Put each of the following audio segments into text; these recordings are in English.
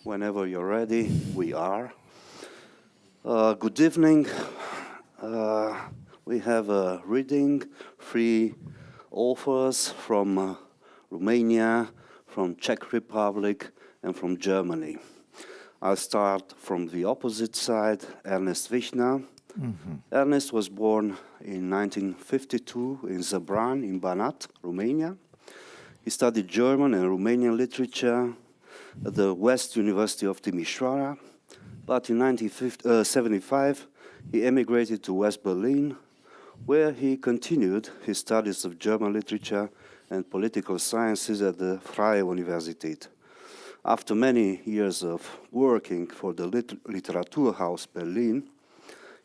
Whenever you're ready, we are. Good evening. We have a reading, 3 authors from Romania, from Czech Republic, and from Germany. I'll start from the opposite side, Ernest Wichner. Ernest was born in 1952 in Zăbrani in Banat, Romania. He studied German and Romanian literature at the West University of Timișoara, but in 1975 he emigrated to West Berlin, where he continued his studies of German literature and political sciences at the Freie Universität. After many years of working for the Literaturhaus Berlin,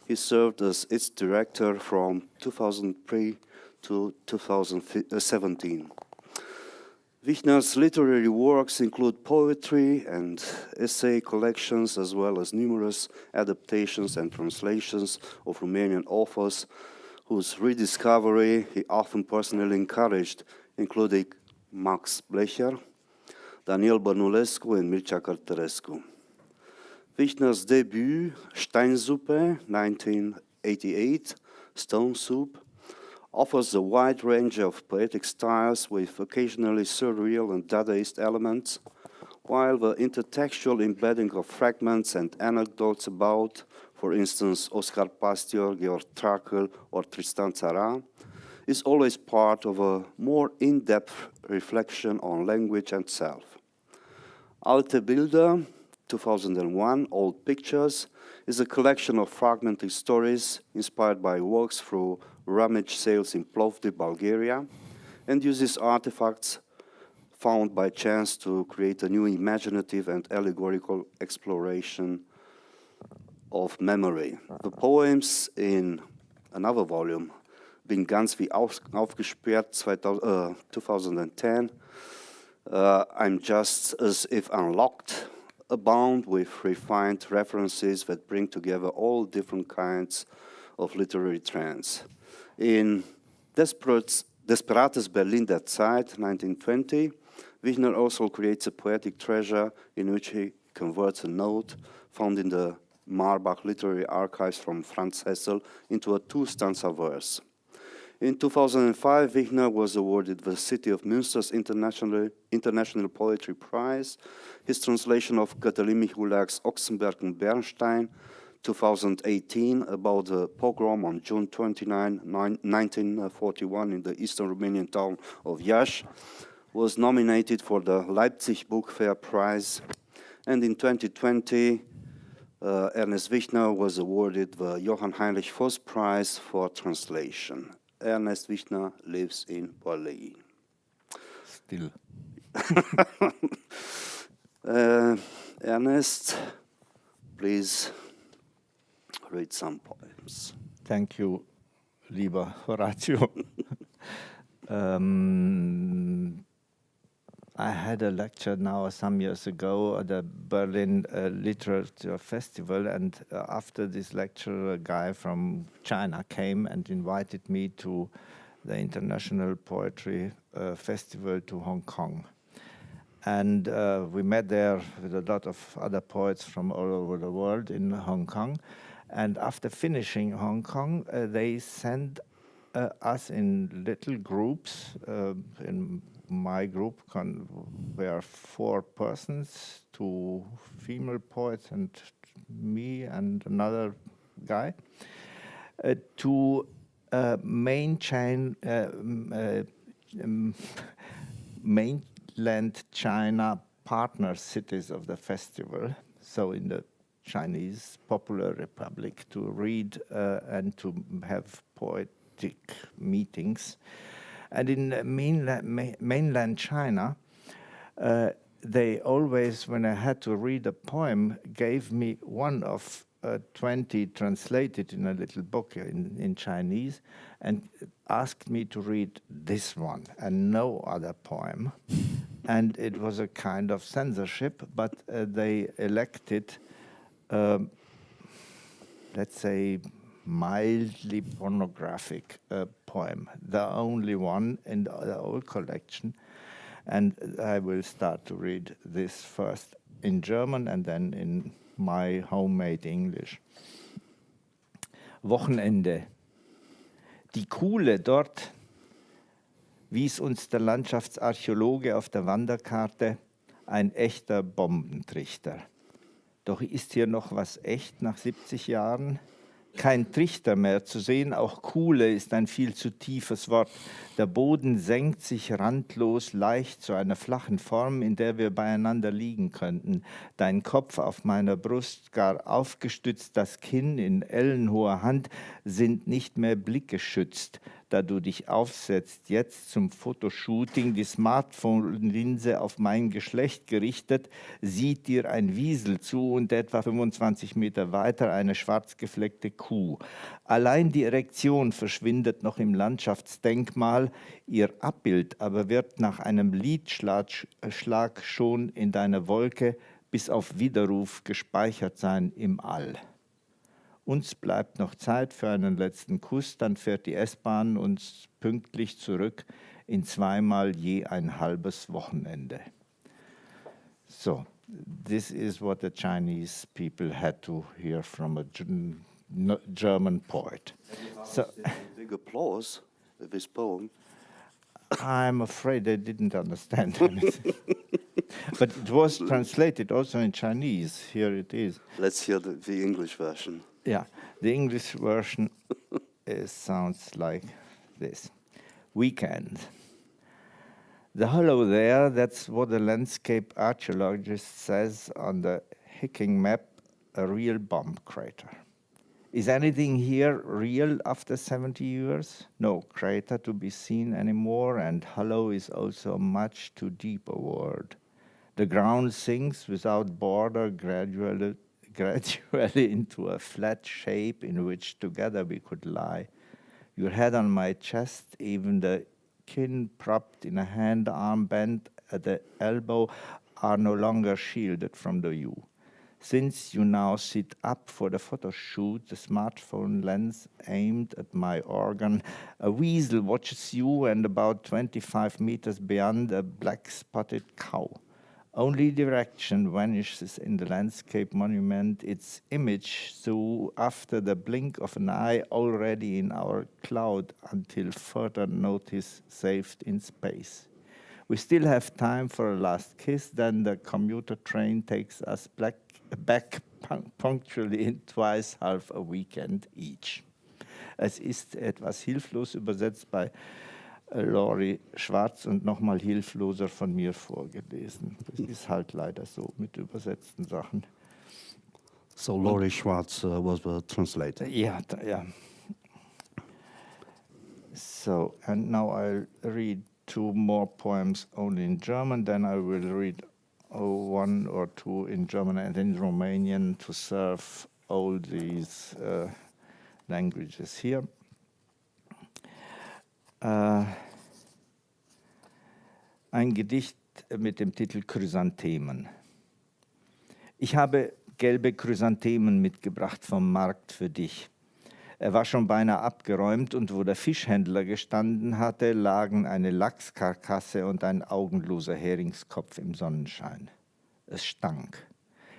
he served as its director from 2003 to 2017. Wichner's literary works include poetry and essay collections, as well as numerous adaptations and translations of Romanian authors whose rediscovery he often personally encouraged, including Max Blecher, Daniel Bănulescu, and Mircea Cărtărescu. Wichner's debut, Steinsuppe, 1988, Stone Soup, offers a wide range of poetic styles with occasionally surreal and Dadaist elements, while the intertextual embedding of fragments and anecdotes about, for instance, Oscar Pastior, Georg Trakl, or Tristan Tzara, is always part of a more in-depth reflection on language and self. Alte Bilder, 2001, Old Pictures, is a collection of fragmented stories inspired by walks through rummage sales in Plovdiv, Bulgaria, and uses artifacts found by chance to create a new imaginative and allegorical exploration of memory. The poems in another volume, Bin ganz wie aufgesperrt, 2010, I'm just as if unlocked, abound with refined references that bring together all different kinds of literary trends. In Desperates Berlin der Zeit, 1920, Wichner also creates a poetic treasure in which he converts a note found in the Marbach literary archives from Franz Hessel into a 2-stanza verse. In 2005, Wichner was awarded the City of Münster's International Poetry Prize. His translation of Cătălin Mihulaic's Ochsenberg and Bernstein, 2018, about the pogrom on June 29, 1941 in the eastern Romanian town of Iași, was nominated for the Leipzig Book Fair Prize. And in 2020, Ernest Wichner was awarded the Johann Heinrich Voss Prize for translation. Ernest Wichner lives in Berlin. Still. Ernest, please read some poems. Thank you, lieber Horatiu. I had a lecture now some years ago at the Berlin Literature Festival, and after this lecture, a guy from China came and invited me to the International Poetry Festival to Hong Kong. And we met there with a lot of other poets from all over the world in Hong Kong. And after finishing Hong Kong, they sent us in little groups. In my group were 4 persons, 2 female poets and me and another guy, to mainland China partner cities of the festival, so in the Chinese Popular Republic, to read and to have poetic meetings. And in mainland China, they always, when I had to read a poem, gave me one of 20 translated in a little book in Chinese, and asked me to read this one and no other poem. And it was a kind of censorship, but they elected, let's say, mildly pornographic poem, the only one in the whole collection. And I will start to read this first in German and then in my homemade English. Wochenende. Die Kuhle dort wies uns der Landschaftsarchäologe auf der Wanderkarte, ein echter Bombentrichter. Doch ist hier noch was echt nach 70 Jahren? Kein Trichter mehr zu sehen, auch Kuhle ist ein viel zu tiefes Wort. Der Boden senkt sich randlos leicht zu einer flachen Form, in der wir beieinander liegen könnten. Dein Kopf auf meiner Brust, gar aufgestützt, das Kinn in ellenhoher Hand, sind nicht mehr blickgeschützt. Da du dich aufsetzt, jetzt zum Fotoshooting, die Smartphone-Linse auf mein Geschlecht gerichtet, sieht dir ein Wiesel zu und etwa 25 Meter weiter eine schwarz gefleckte Kuh. Allein die Erektion verschwindet noch im Landschaftsdenkmal, ihr Abbild aber wird nach einem Lidschlag schon in deiner Wolke bis auf Widerruf gespeichert sein im All. Uns bleibt noch Zeit für einen letzten Kuss, dann fährt die S-Bahn uns pünktlich zurück in zweimal je ein halbes Wochenende. So, this is what the Chinese people had to hear from a German poet. So, big applause of this poem. I'm afraid they didn't understand anything. But it was translated also in Chinese. Here it is. Let's hear the English version. Yeah, the English version sounds like this. Weekend. The hollow there, that's what the landscape archaeologist says on the Hicking map, a real bomb crater. Is anything here real after 70 years? No crater to be seen anymore, and hollow is also a much too deep a word. The ground sinks without border gradually into a flat shape in which together we could lie. Your head on my chest, even the kin propped in a hand arm bent at the elbow are no longer shielded from the view. Since you now sit up for the photo shoot, the smartphone lens aimed at my organ, a weasel watches you and about 25 meters beyond a black-spotted cow. Only direction vanishes in the landscape monument, its image, so after the blink of an eye already in our cloud until further notice saved in space. We still have time for a last kiss, then the commuter train takes us back punctually in twice half a weekend each. Es ist etwas hilflos übersetzt bei Lori Schwarz und nochmal hilfloser von mir vorgelesen. Das ist halt leider so mit übersetzten Sachen. So Lori Schwarz was the translator. Yeah. So, and now I'll read two more poems only in German, then I will read one or two in German and in Romanian to serve all these languages here. Ein Gedicht mit dem Titel Chrysanthemen. Ich habe gelbe Chrysanthemen mitgebracht vom Markt für dich. Er war schon beinahe abgeräumt und wo der Fischhändler gestanden hatte, lagen eine Lachskarkasse und ein augenloser Heringskopf im Sonnenschein. Es stank.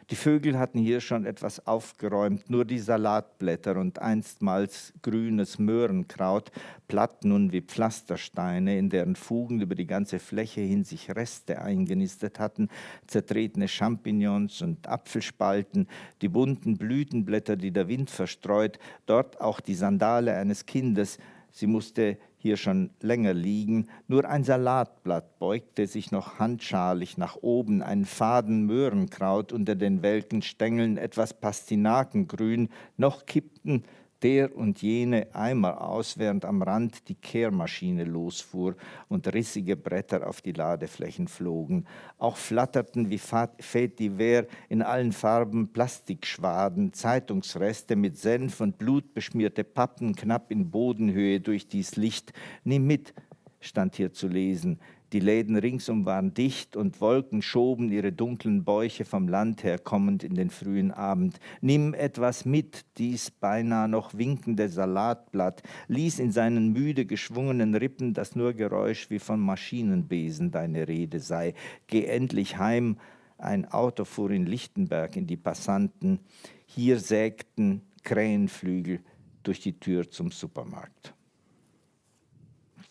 Die Vögel hatten hier schon etwas aufgeräumt, nur die Salatblätter und einstmals grünes Möhrenkraut, platt nun wie Pflastersteine, in deren Fugen über die ganze Fläche hin sich Reste eingenistet hatten, zertretene Champignons und Apfelspalten, die bunten Blütenblätter, die der Wind verstreut, dort auch die Sandale eines Kindes. Sie musste hier schon länger liegen, nur ein Salatblatt beugte sich noch handschalig nach oben, ein Faden Möhrenkraut unter den welken Stängeln, etwas Pastinakengrün, noch kippten der und jene Eimer aus, während am Rand die Kehrmaschine losfuhr und rissige Bretter auf die Ladeflächen flogen. Auch flatterten wie Fait divers in allen Farben Plastikschwaden, Zeitungsreste mit Senf und Blut beschmierte Pappen knapp in Bodenhöhe durch dies Licht. Nimm mit, stand hier zu lesen. Die Läden ringsum waren dicht und Wolken schoben ihre dunklen Bäuche vom Land her kommend in den frühen Abend. Nimm etwas mit, dies beinahe noch winkende Salatblatt ließ in seinen müde geschwungenen Rippen das nur Geräusch wie von Maschinenbesen deine Rede sei. Geh endlich heim. Ein Auto fuhr in Lichtenberg in die Passanten. Hier sägten Krähenflügel durch die Tür zum Supermarkt.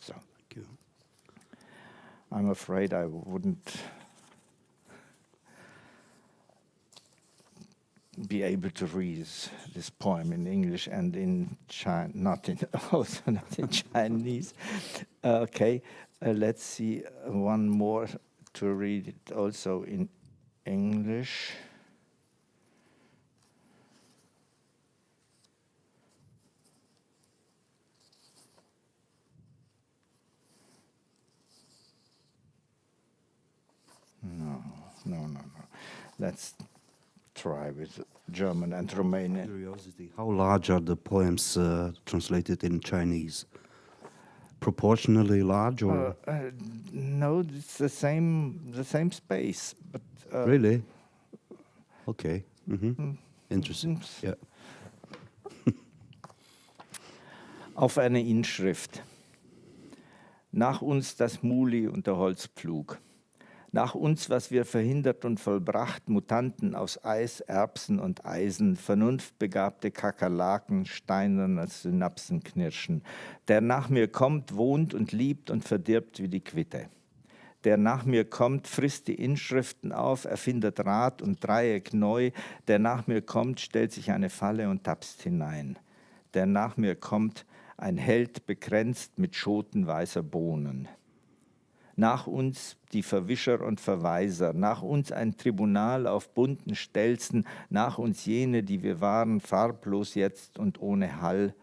So. I'm afraid I wouldn't be able to read this poem in English and in also not in Chinese. Okay, let's see one more to read it also in English. No. Let's try with German and Romanian. Curiosity, how large are the poems translated in Chinese? Proportionally large, or no, it's the same space. But really? Okay. Interesting. Yeah. Auf eine Inschrift. Nach uns das Muli und der Holzpflug. Nach uns, was wir verhindert und vollbracht, Mutanten aus Eis, Erbsen und Eisen, vernunftbegabte Kakerlaken, steinernes Synapsenknirschen. Der nach mir kommt, wohnt und liebt und verdirbt wie die Quitte. Der nach mir kommt, frisst die Inschriften auf, erfindet Rad und Dreieck neu. Der nach mir kommt, stellt sich eine Falle und tapst hinein. Der nach mir kommt, ein Held bekränzt mit Schoten weißer Bohnen. Nach uns die Verwischer und Verweiser, nach uns ein Tribunal auf bunten Stelzen, nach uns jene, die wir waren, farblos jetzt und ohne Hall,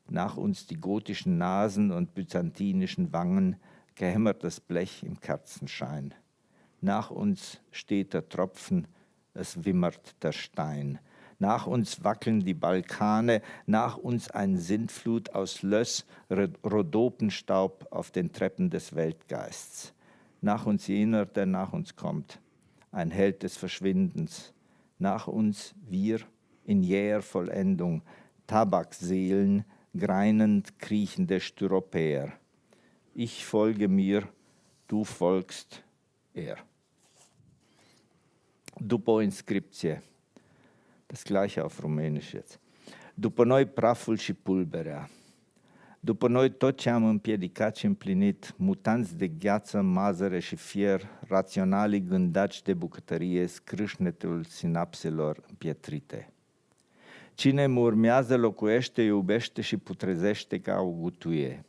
nach uns die gotischen Nasen und byzantinischen Wangen, gehämmertes Blech im Kerzenschein. Nach uns steht der Tropfen, es wimmert der Stein. Nach uns wackeln die Balkane, nach uns ein Sintflut aus Löss, Rhodopenstaub auf den Treppen des Weltgeists. Nach uns jener, der nach uns kommt, ein Held des Verschwindens. Nach uns wir in jäher Vollendung, Tabakseelen, greinend kriechende Styropäer. Ich folge mir, du folgst er. După inscripție. Das gleiche auf Rumänisch jetzt. După noi praful și pulberea. După noi tot ce am împiedicat și împlinit, mutanți de gheață, mazăre și fier, raționalii gândaci de bucătărie, scrâșnetul sinapselor împietrite. Cine mă urmează locuiește, iubește și putrezește ca o gutuie.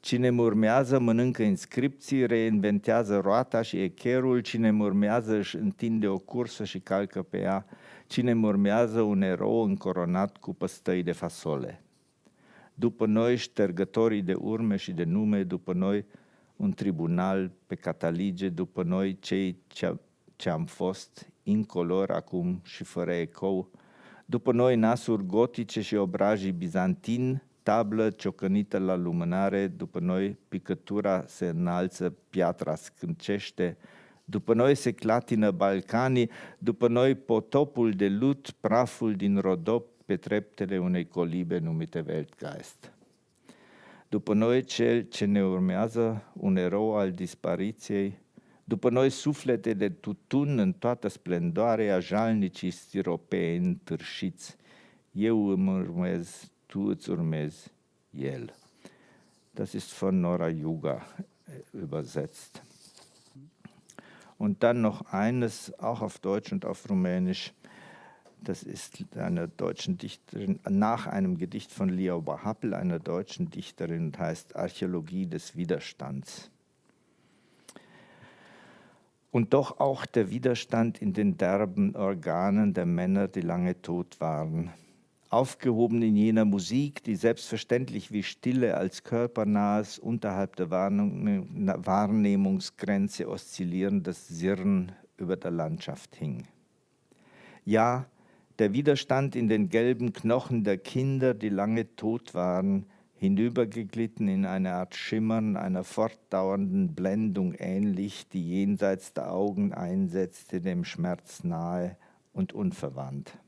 Cine mă urmează mănâncă inscripții, reinventează roata și echerul, cine mă urmează își întinde o cursă și calcă pe ea, cine mă urmează un erou încoronat cu păstăi de fasole. După noi ștergătorii de urme și de nume, după noi un tribunal pe catalige, după noi cei ce am fost, incolor acum și fără ecou, după noi nasuri gotice și obrajii bizantini, tablă ciocănită la lumânare, după noi picătura se înalță, piatra scâncește, după noi se clatină Balcanii, după noi potopul de lut, praful din Rodop pe treptele unei colibe numite Weltgeist. După noi cel ce ne urmează, un erou al dispariției, după noi suflete de tutun în toată splendoarea, jalnicii stiropei întârșiți. Eu îmi urmez, tu îți urmezi, el. Das ist von Nora Yuga übersetzt. Und dann noch eines, auch auf Deutsch und auf Rumänisch. Das ist einer deutschen Dichterin, nach einem Gedicht von Liauba Happel, einer deutschen Dichterin, und heißt Archäologie des Widerstands. Und doch auch der Widerstand in den derben Organen der Männer, die lange tot waren. Aufgehoben in jener Musik, die selbstverständlich wie Stille als körpernahes, unterhalb der Wahrnehmungsgrenze oszillierendes Sirren über der Landschaft hing. Ja, der Widerstand in den gelben Knochen der Kinder, die lange tot waren, hinübergeglitten in eine Art Schimmern einer fortdauernden Blendung ähnlich, die jenseits der Augen einsetzte, dem Schmerz nahe und unverwandt.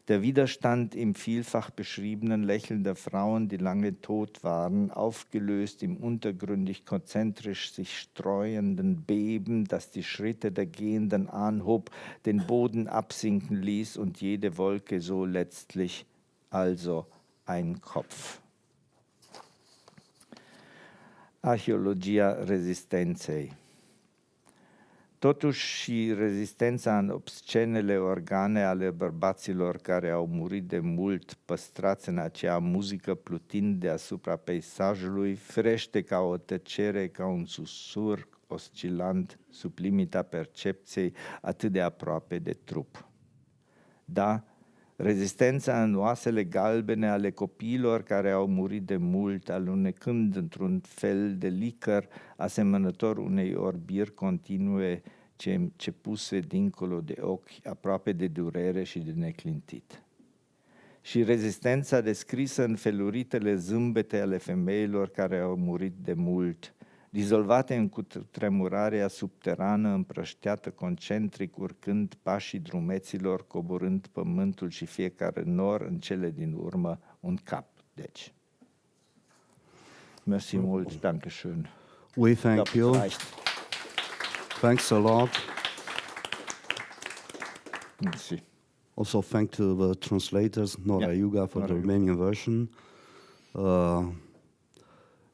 Der Widerstand im vielfach beschriebenen Lächeln der Frauen, die lange tot waren, aufgelöst im untergründig konzentrisch sich streuenden Beben, das die Schritte der Gehenden anhob, den Boden absinken ließ und jede Wolke so letztlich, also ein Kopf. Archeologia resistensei. Totuși și rezistența în obscenele organe ale bărbaților care au murit de mult, păstrați în acea muzică plutind deasupra peisajului, frește ca o tăcere, ca un susur oscilant sub limita percepției atât de aproape de trup. Da, rezistența în oasele galbene ale copiilor care au murit de mult, alunecând într-un fel de licăr asemănător unei orbiri continue ce puse dincolo de ochi, aproape de durere și de neclintit. Și rezistența descrisă în feluritele zâmbete ale femeilor care au murit de mult, dizolvate în cutremurarea subterană împrășteată concentric, urcând pașii drumeților, coborând pământul și fiecare nor în cele din urmă un cap. Deci. Merci mult, danke schön. We thank you. Thanks a lot. Merci. Also thank to the translators, Nora Yuga, for the Romanian version.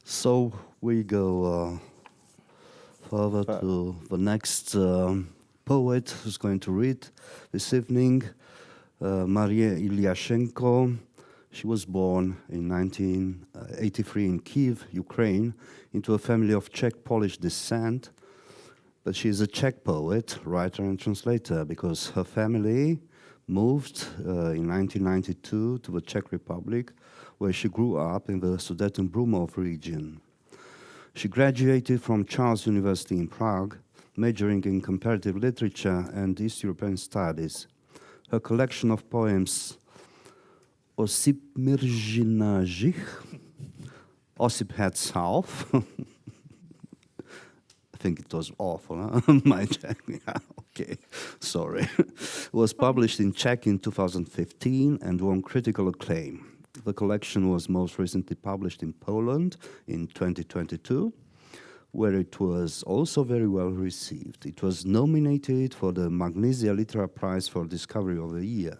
So we go further to the next poet who's going to read this evening, Maria Iljašenko. She was born in 1983 in Kiev, Ukraine, into a family of Czech-Polish descent. But she is a Czech poet, writer and translator because her family moved in 1992 to the Czech Republic, where she grew up in the Sudetenbrumov region. She graduated from Charles University in Prague, majoring in comparative literature and East European studies. Her collection of poems, Osip Mirzina Zich, Osip had south. I think it was awful, huh? My Czech, yeah, okay, sorry. Was published in Czech in 2015 and won critical acclaim. The collection was most recently published in Poland in 2022, where it was also very well received. It was nominated for the Magnesia Litera Prize for Discovery of the Year.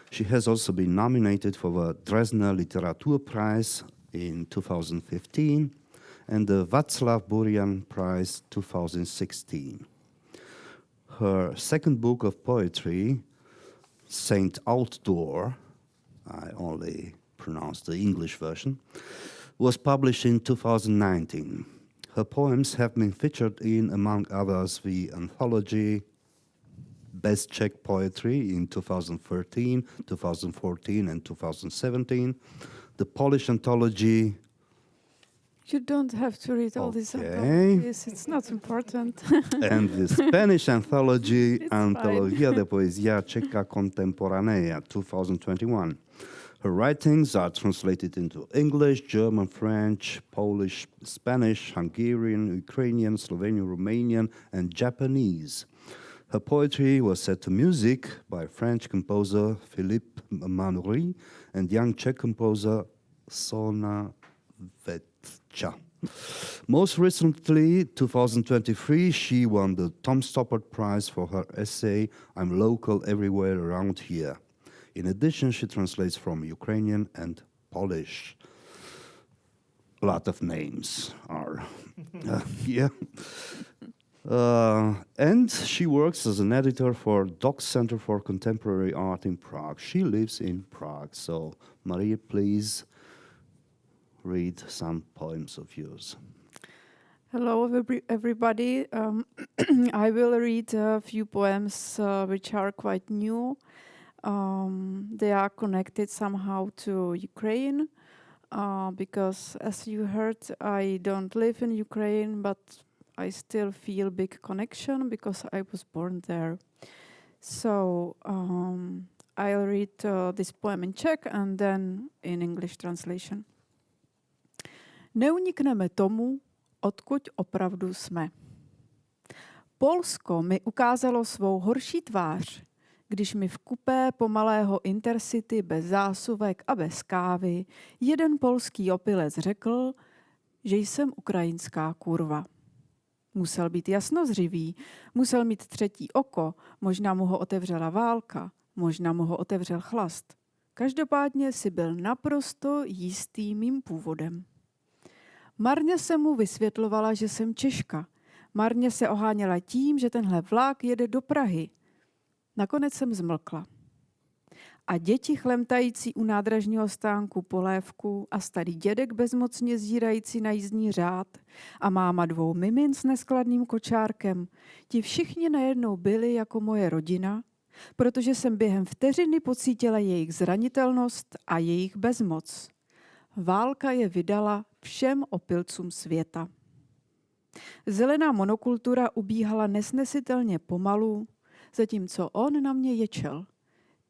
She has also been nominated for the Dresdner Literaturpreis in 2015 and the Václav Burian Prize 2016. Her second book of poetry, Saint Outdoor, I only pronounced the English version, was published in 2019. Her poems have been featured in, among others, the anthology Best Czech Poetry in 2013, 2014, and 2017, the Polish anthology. You don't have to read all these anthologies, it's not important. And the Spanish anthology, Antología de Poesía Checa Contemporánea, 2021. Her writings are translated into English, German, French, Polish, Spanish, Hungarian, Ukrainian, Slovenian, Romanian, and Japanese. Her poetry was set to music by French composer Philippe Manoury and young Czech composer Sona Vetcha. Most recently, 2023, she won the Tom Stoppard Prize for her essay, I'm Local Everywhere Around Here. In addition, she translates from Ukrainian and Polish. A lot of names are here. And she works as an editor for Doc Center for Contemporary Art in Prague. She lives in Prague. So, Maria, please read some poems of yours. Hello, everybody. I will read a few poems which are quite new. They are connected somehow to Ukraine because, as you heard, I don't live in Ukraine, but I still feel big connection because I was born there. So I'll read this poem in Czech and then in English translation. Neunikneme tomu, odkud opravdu jsme. Polsko mi ukázalo svou horší tvář, když mi v kupé pomalého Intercity bez zásuvek a bez kávy jeden polský opilec řekl, že jsem ukrajinská kurva. Musel být jasnozřivý, musel mít třetí oko, možná mu ho otevřela válka, možná mu ho otevřel chlast. Každopádně si byl naprosto jistý mým původem. Marně se mu vysvětlovala, že jsem Češka. Marně se oháněla tím, že tenhle vlak jede do Prahy. Nakonec jsem zmlkla. A děti chlemtající u nádražního stánku polévku a starý dědek bezmocně zírající na jízdní řád a máma 2 mimin s neskladným kočárkem, ti všichni najednou byli jako moje rodina, protože jsem během vteřiny pocítila jejich zranitelnost a jejich bezmoc. Válka je vydala všem opilcům světa. Zelená monokultura ubíhala nesnesitelně pomalu, zatímco on na mě ječel.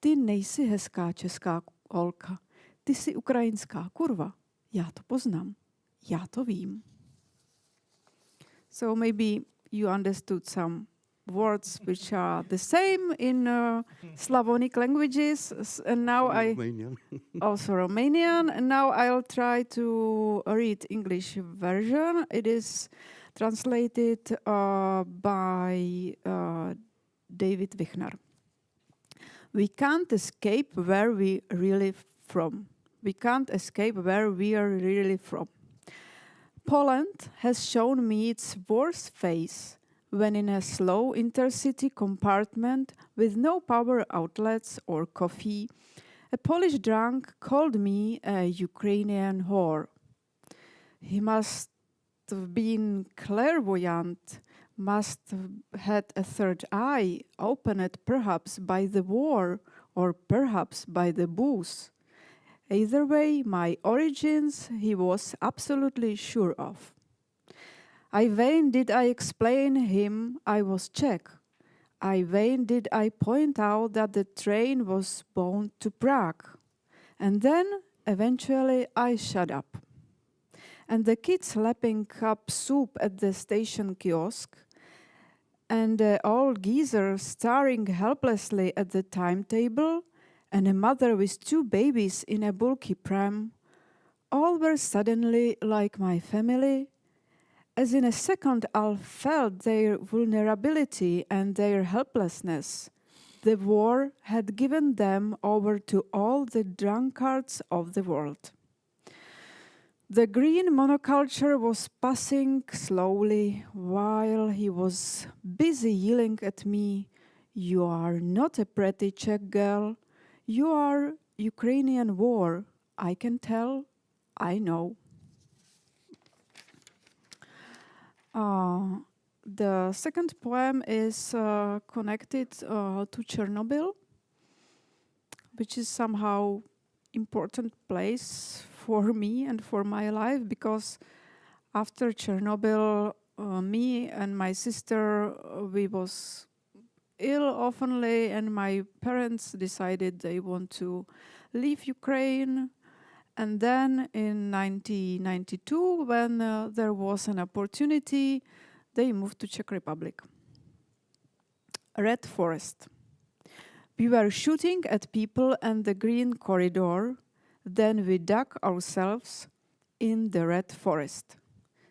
Ty nejsi hezká česká holka, ty jsi ukrajinská kurva. Já to poznám, já to vím. So maybe you understood some words which are the same in Slavonic languages, and now Romanian. also Romanian, and now I'll try to read English version. It is translated by David Wichner. We can't escape where we really from. We can't escape where we are really from. Poland has shown me its worst face when in a slow intercity compartment with no power outlets or coffee, a Polish drunk called me a Ukrainian whore. He must have been clairvoyant, must have had a third eye, opened perhaps by the war or perhaps by the booze. Either way, my origins he was absolutely sure of. Vain did I explain him I was Czech. Vain did I point out that the train was bound to Prague. And then, eventually, I shut up. And the kids lapping up soup at the station kiosk, and the old geezer staring helplessly at the timetable, and a mother with 2 babies in a bulky pram, all were suddenly like my family, as in a second I felt their vulnerability and their helplessness. The war had given them over to all the drunkards of the world. The green monoculture was passing slowly while he was busy yelling at me, "You are not a pretty Czech girl. You are Ukrainian war. I can tell. I know." The second poem is connected to Chernobyl, which is somehow important place for me and for my life, because after Chernobyl, me and my sister, we was ill oftenly, and my parents decided they want to leave Ukraine. And then in 1992, when there was an opportunity, they moved to Czech Republic. Red Forest. We were shooting at people and the green corridor. Then we dug ourselves in the red forest.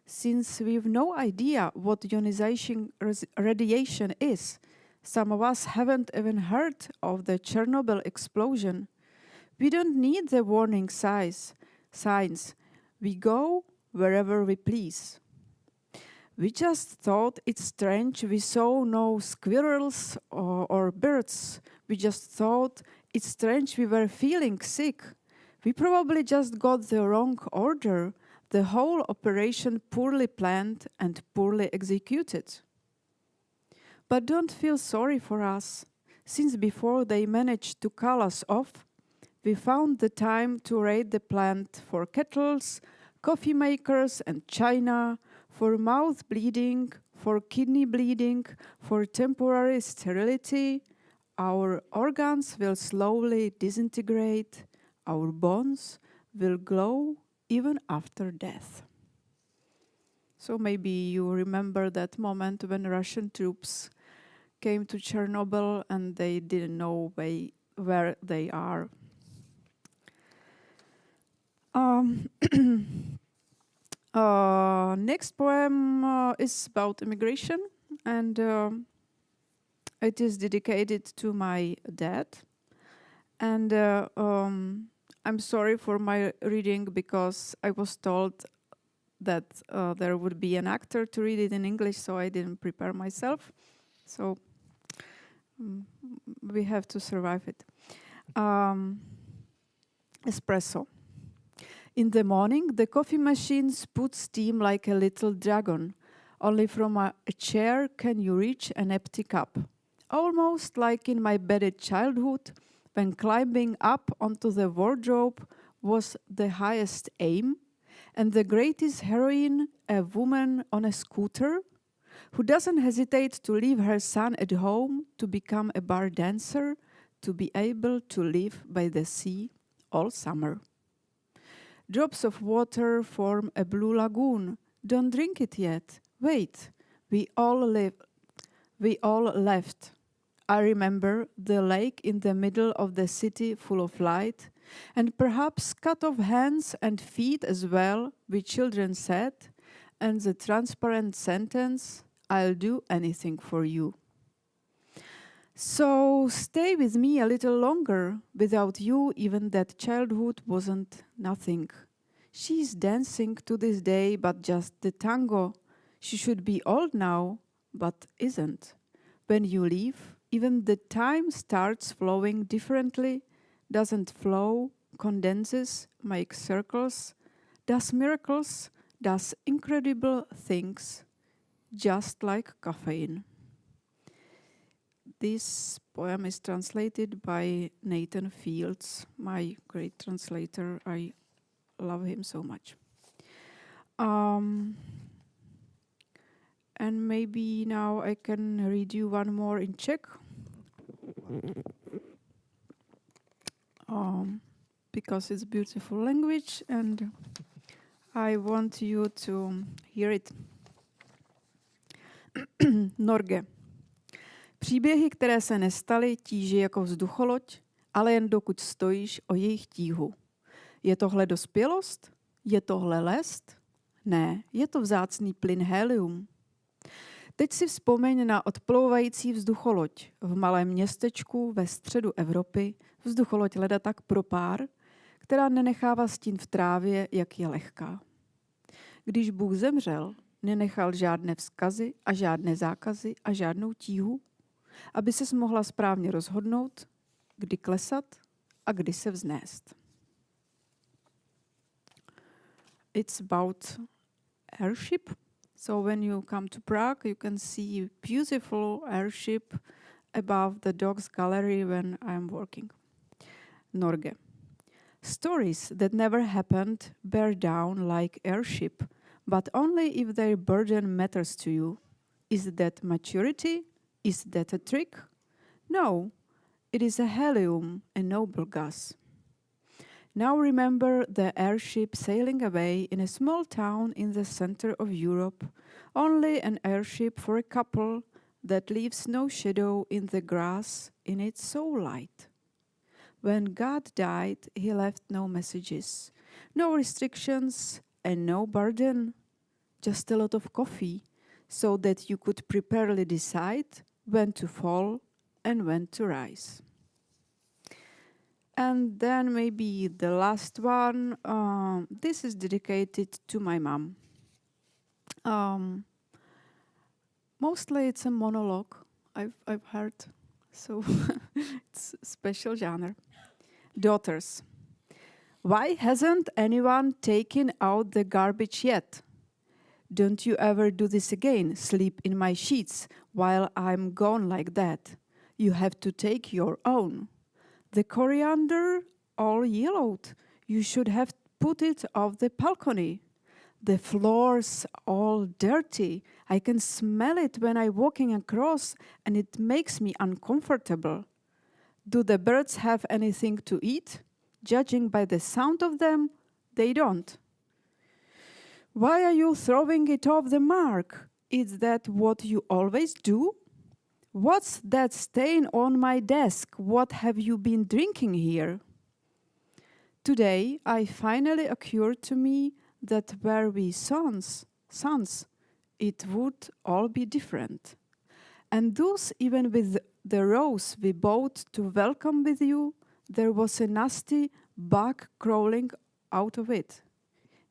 Since we've no idea what ionization radiation is, some of us haven't even heard of the Chernobyl explosion. We don't need the warning signs. We go wherever we please. We just thought it's strange we saw no squirrels or birds. We just thought it's strange we were feeling sick. We probably just got the wrong order, the whole operation poorly planned and poorly executed. But don't feel sorry for us, since before they managed to call us off, we found the time to raid the plant for kettles, coffee makers and china, for mouth bleeding, for kidney bleeding, for temporary sterility. our organs will slowly disintegrate, our bones will glow even after death. So maybe you remember that moment when Russian troops came to Chernobyl and they didn't know where they are. Next poem is about immigration, and it is dedicated to my dad. And I'm sorry for my reading because I was told that there would be an actor to read it in English, so I didn't prepare myself. So we have to survive it. Espresso. In the morning, the coffee machine spouts steam like a little dragon. Only from a chair can you reach an empty cup. Almost like in my bedded childhood, when climbing up onto the wardrobe was the highest aim, and the greatest heroine, a woman on a scooter, who doesn't hesitate to leave her son at home to become a bar dancer, to be able to live by the sea all summer. Drops of water form a blue lagoon. Don't drink it yet. Wait. We all left. I remember the lake in the middle of the city full of light, and perhaps cut off hands and feet as well, we children said, and the transparent sentence, I'll do anything for you. So stay with me a little longer. Without you, even that childhood wasn't nothing. She's dancing to this day, but just the tango. She should be old now, but isn't. When you leave, even the time starts flowing differently, doesn't flow, condenses, makes circles, does miracles, does incredible things, just like caffeine. This poem is translated by Nathan Fields, my great translator. I love him so much. And maybe now I can read you one more in Czech. Because it's a beautiful language and I want you to hear it. Norge. Příběhy, které se nestaly, tíží jako vzducholoď, ale jen dokud stojíš o jejich tíhu. Je tohle dospělost? Je tohle lest? Ne, je to vzácný plyn helium. Teď si vzpomeň na odplouvající vzducholoď v malém městečku ve středu Evropy, vzducholoď leda tak pro pár, která nenechává stín v trávě, jak je lehká. Když Bůh zemřel, nenechal žádné vzkazy a žádné zákazy a žádnou tíhu, aby ses mohla správně rozhodnout, kdy klesat a kdy se vznést. It's about airship. So when you come to Prague, you can see beautiful airship above the Dogs Gallery when I'm working. Norge. Stories that never happened bear down like airship, but only if their burden matters to you. Is that maturity? Is that a trick? No, it is a helium, a noble gas. Now remember the airship sailing away in a small town in the center of Europe, only an airship for a couple that leaves no shadow in the grass in its soul light. When God died, he left no messages, no restrictions and no burden, just a lot of coffee, so that you could preparely decide when to fall and when to rise. And then maybe the last one, this is dedicated to my mom. Mostly it's a monologue, I've heard, so it's a special genre. Daughters. Why hasn't anyone taken out the garbage yet? Don't you ever do this again, sleep in my sheets while I'm gone like that. You have to take your own. The coriander all yellowed. You should have put it off the balcony. The floor's all dirty. I can smell it when I'm walking across and it makes me uncomfortable. Do the birds have anything to eat? Judging by the sound of them, they don't. Why are you throwing it off the mark? Is that what you always do? What's that stain on my desk? What have you been drinking here? Today, I finally occurred to me that were we sons, it would all be different. And thus, even with the rose we bought to welcome with you, there was a nasty bug crawling out of it.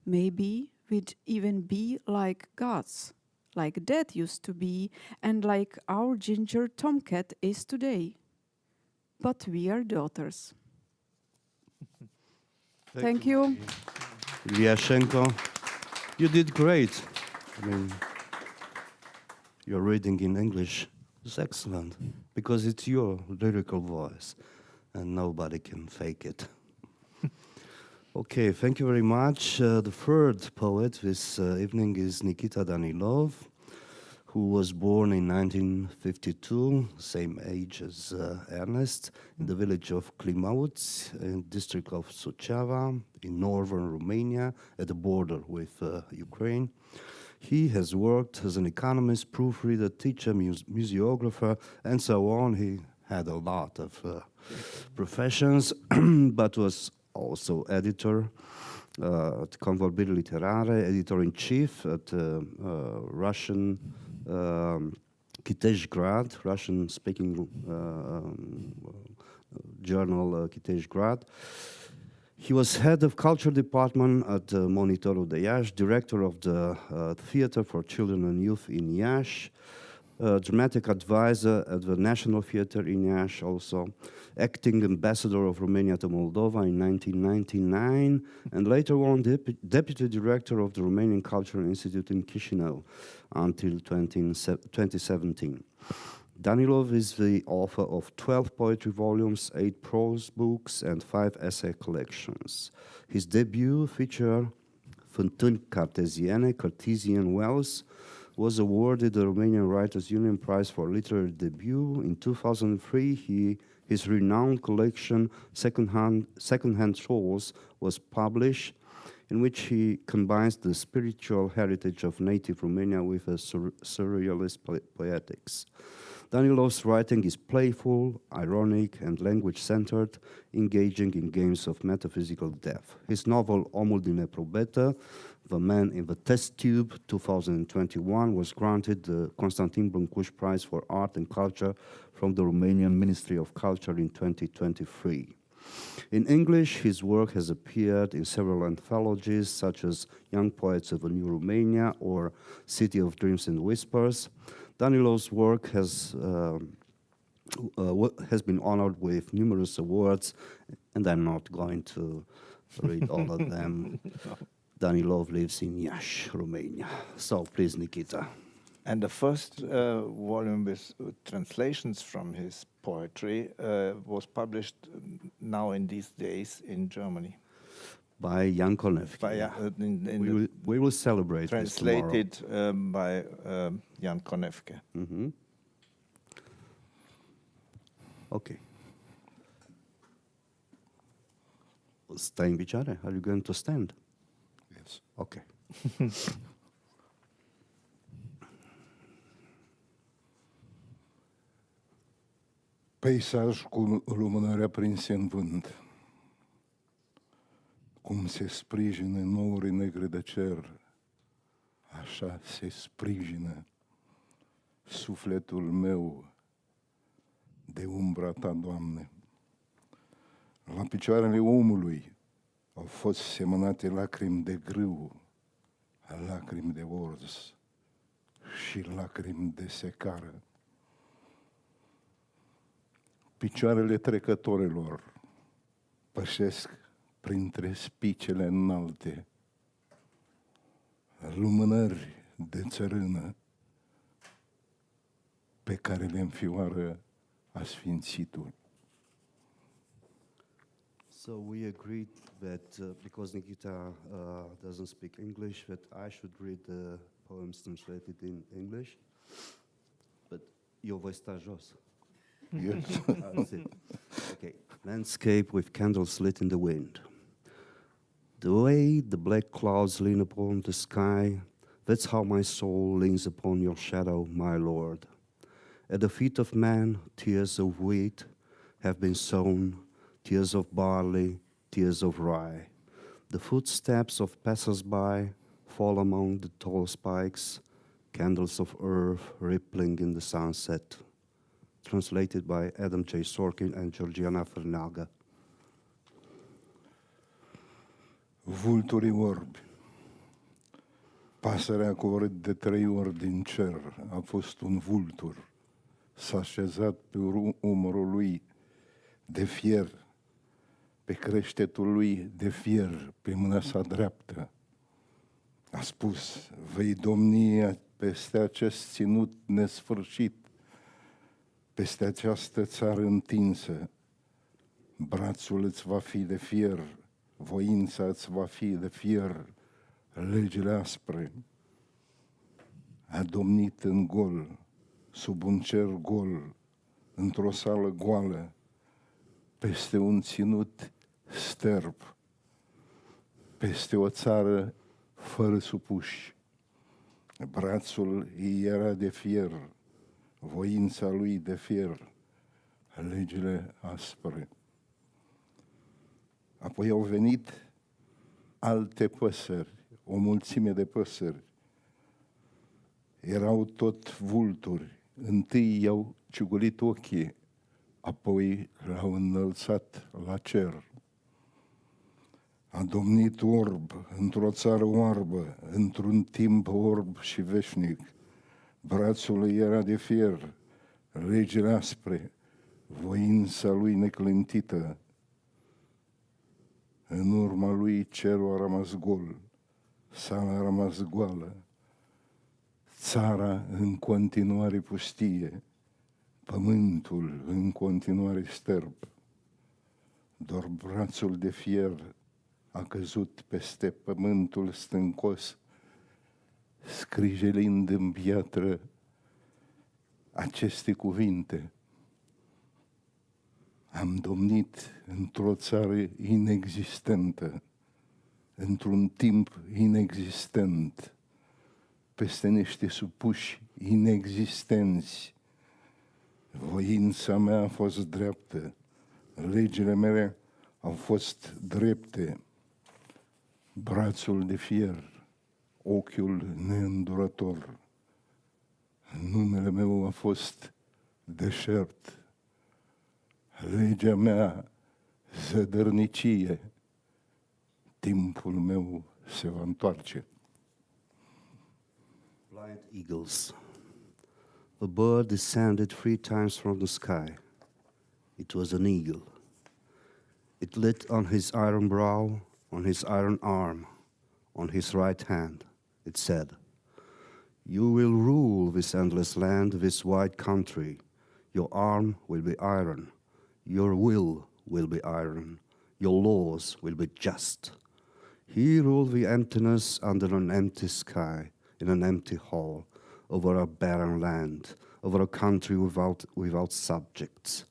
Maybe we'd even be like gods, like Dad used to be, and like our ginger tomcat is today. But we are daughters. Thank you. Iljašenko, you did great. I mean, your reading in English is excellent because it's your lyrical voice and nobody can fake it. Okay, thank you very much. The third poet this evening is Nichita Danilov, who was born in 1952, same age as Ernest, in the village of Climäuti, in the district of Suceava, in northern Romania, at the border with Ukraine. He has worked as an economist, proofreader, teacher, museographer, and so on. He had a lot of professions, but was also editor at Convorbiri Literare, editor-in-chief at Russian Kitezhgrad, Russian-speaking journal Kitezhgrad. He was head of culture department at Monitorul de Iași, director of the Theater for Children and Youth in Iași, dramatic advisor at the National Theater in Iași, also acting ambassador of Romania to Moldova in 1999, and later on deputy director of the Romanian Cultural Institute in Chișinău until 2017. Danilov is the author of 12 poetry volumes, 8 prose books, and 5 essay collections. His debut feature, Fântâni Carteziene, Cartesian Wells, was awarded the Romanian Writers' Union Prize for Literary Debut. In 2003, his renowned collection, Secondhand Souls, was published, in which he combines the spiritual heritage of native Romania with a surrealist poetics. Danilov's writing is playful, ironic, and language-centered, engaging in games of metaphysical depth. His novel Omul din Aprobeta, The Man in the Test Tube, 2021, was granted the Constantin Brâncuș Prize for Art and Culture from the Romanian Ministry of Culture in 2023. In English, his work has appeared in several anthologies, such as Young Poets of a New Romania or City of Dreams and Whispers. Danilov's work has been honored with numerous awards, and I'm not going to read all of them. No. Danilov lives in Iași, Romania. So please, Nichita. And the first volume with translations from his poetry was published now in these days in Germany. By Jan Konevki. We will celebrate translated this tomorrow. By Jan Konevki. Mm-hmm. Okay. Stay in picioare? Are you going to stand? Yes. Okay. Peisaj cu lumânări prinse în vânt, cum se sprijină nori negre de cer, așa se sprijină sufletul meu de umbra ta, Doamne. La picioarele omului au fost semănate lacrimi de grâu, lacrimi de orz și lacrimi de secară. Picioarele trecătorilor pășesc printre spicele înalte, lumânări de țărână pe care le înfioară asfințitul. So we agreed that because Nichita doesn't speak English, that I should read the poems translated in English, but eu voi sta jos. Yes. That's it. Okay. Landscape with candles lit in the wind. The way the black clouds lean upon the sky, that's how my soul leans upon your shadow, my Lord. At the feet of man, tears of wheat have been sown, tears of barley, tears of rye. The footsteps of passers-by fall among the tall spikes, candles of earth rippling in the sunset. Translated by Adam J. Sorkin and Georgiana Fernaga. Vulturii orbi. Pasărea coborât de 3 ori din cer a fost un vultur. S-a așezat pe umărul lui de fier, pe creștetul lui de fier, pe mâna sa dreaptă. A spus, vei domni peste acest ținut nesfârșit, peste această țară întinsă. Brațul îți va fi de fier, voința îți va fi de fier, legile aspre. A domnit în gol, sub un cer gol, într-o sală goală, peste un ținut sterb, peste o țară fără supuși. Brațul ei era de fier, voința lui de fier, legile aspre. Apoi au venit alte păsări, o mulțime de păsări. Erau tot vulturi. Întâi i-au ciugulit ochii, apoi l-au înălțat la cer. A domnit orb într-o țară oarbă, într-un timp orb și veșnic. Brațul lui era de fier, legile aspre, voința lui neclintită. În urma lui cerul a rămas gol, sala a rămas goală, țara în continuare pustie, pământul în continuare sterb. Doar brațul de fier a căzut peste pământul stâncos, scrijelind în piatră aceste cuvinte. Am domnit într-o țară inexistentă, într-un timp inexistent, peste niște supuși inexistenți. Voința mea a fost dreaptă, legile mele au fost drepte, brațul de fier, ochiul neîndurător. Numele meu a fost deșert, legea mea zădărnicie, timpul meu se va întoarce. Blind eagles. A bird descended 3 times from the sky. It was an eagle. It lit on his iron brow, on his iron arm, on his right hand. It said, "You will rule this endless land, this wide country. Your arm will be iron. Your will be iron. Your laws will be just. He ruled the emptiness under an empty sky, in an empty hall, over a barren land, over a country without subjects.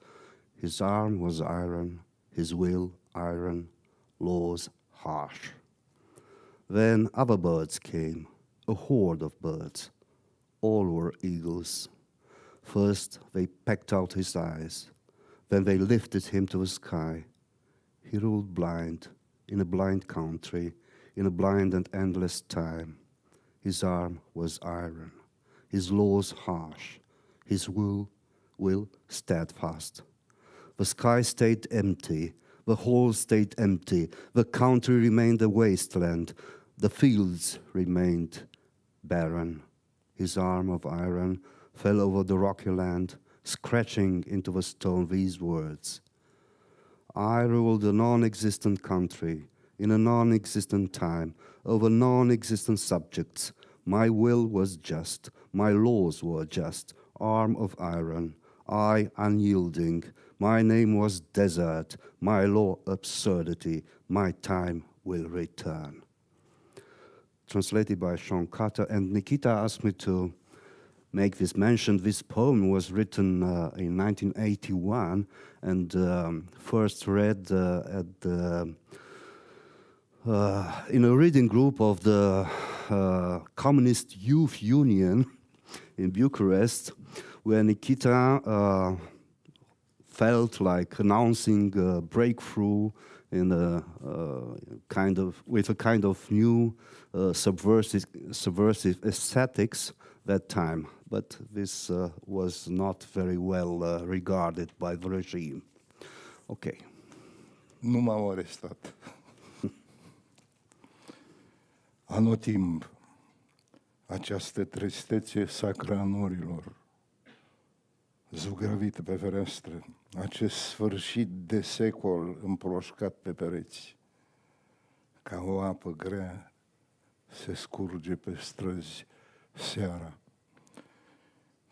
His arm was iron, his will iron, laws harsh." Then other birds came, a horde of birds. All were eagles. First they pecked out his eyes, then they lifted him to the sky. He ruled blind, in a blind country, in a blind and endless time. His arm was iron, his laws harsh, his will steadfast. The sky stayed empty, the whole stayed empty, the country remained a wasteland, the fields remained barren. His arm of iron fell over the rocky land, scratching into the stone these words: "I ruled a non-existent country, in a non-existent time, over non-existent subjects. My will was just, my laws were just, arm of iron, I unyielding, my name was desert, my law absurdity, my time will return." Translated by Sean Carter, and Nichita asked me to make this mention. This poem was written in 1981 and first read in a reading group of the Communist Youth Union in Bucharest, where Nichita felt like announcing a breakthrough in with a kind of new subversive aesthetics that time. But this was not very well regarded by the regime. Okay. Nu m-au arestat. Anotimp, această tristețe sacră a norilor, zugrăvită pe fereastră, acest sfârșit de secol împroșcat pe pereți, ca o apă grea se scurge pe străzi seara.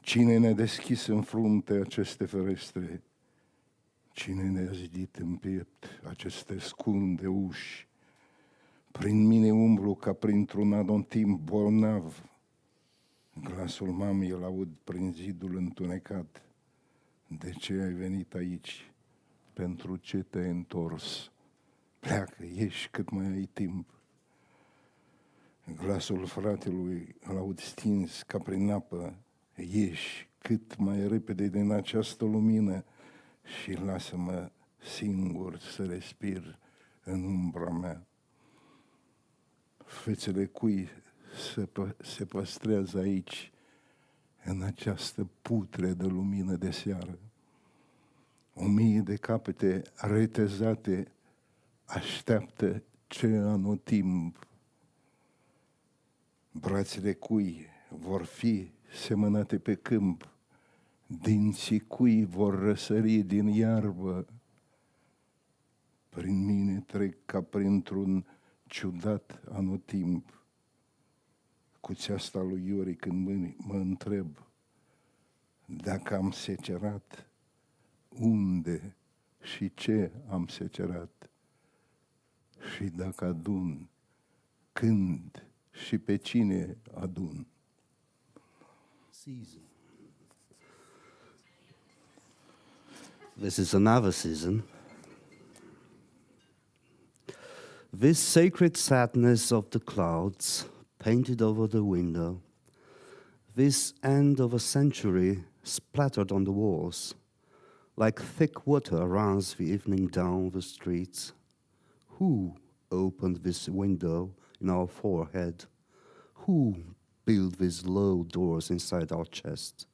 Cine ne-a deschis în frunte aceste ferestre? Cine ne-a zidit în piept aceste scunde uși? Prin mine umblu ca printr-un anotimp bolnav. Glasul mamei îl aud prin zidul întunecat. De ce ai venit aici? Pentru ce te-ai întors? Pleacă, ieși cât mai ai timp. Glasul fratelui îl aud stins ca prin apă. Ieși cât mai repede din această lumină și lasă-mă singur să respir în umbra mea. Fețele cui se păstrează aici, în această putre de lumină de seară. 1000 de capete retezate așteaptă ce anotimp. Brațele cui vor fi semănate pe câmp, dinții cui vor răsări din iarbă. Prin mine trec ca printr-un ciudat anotimp. Cuțeasta lui Iori când mă întreb dacă am secerat, unde și ce am secerat, și dacă adun, când și pe cine adun. Season. This is another season. This sacred sadness of the clouds painted over the window, this end of a century splattered on the walls, like thick water runs the evening down the streets. Who opened this window in our forehead? Who built these low doors inside our chest?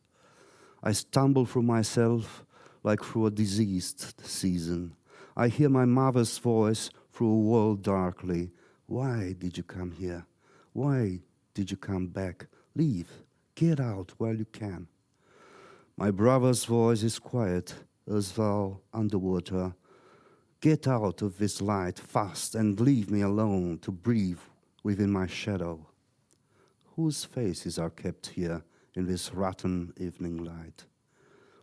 I stumble through myself like through a diseased season. I hear my mother's voice through a world darkly. Why did you come here? Why did you come back? Leave. Get out while you can. My brother's voice is quiet, as though underwater. Get out of this light fast and leave me alone to breathe within my shadow. Whose faces are kept here in this rotten evening light?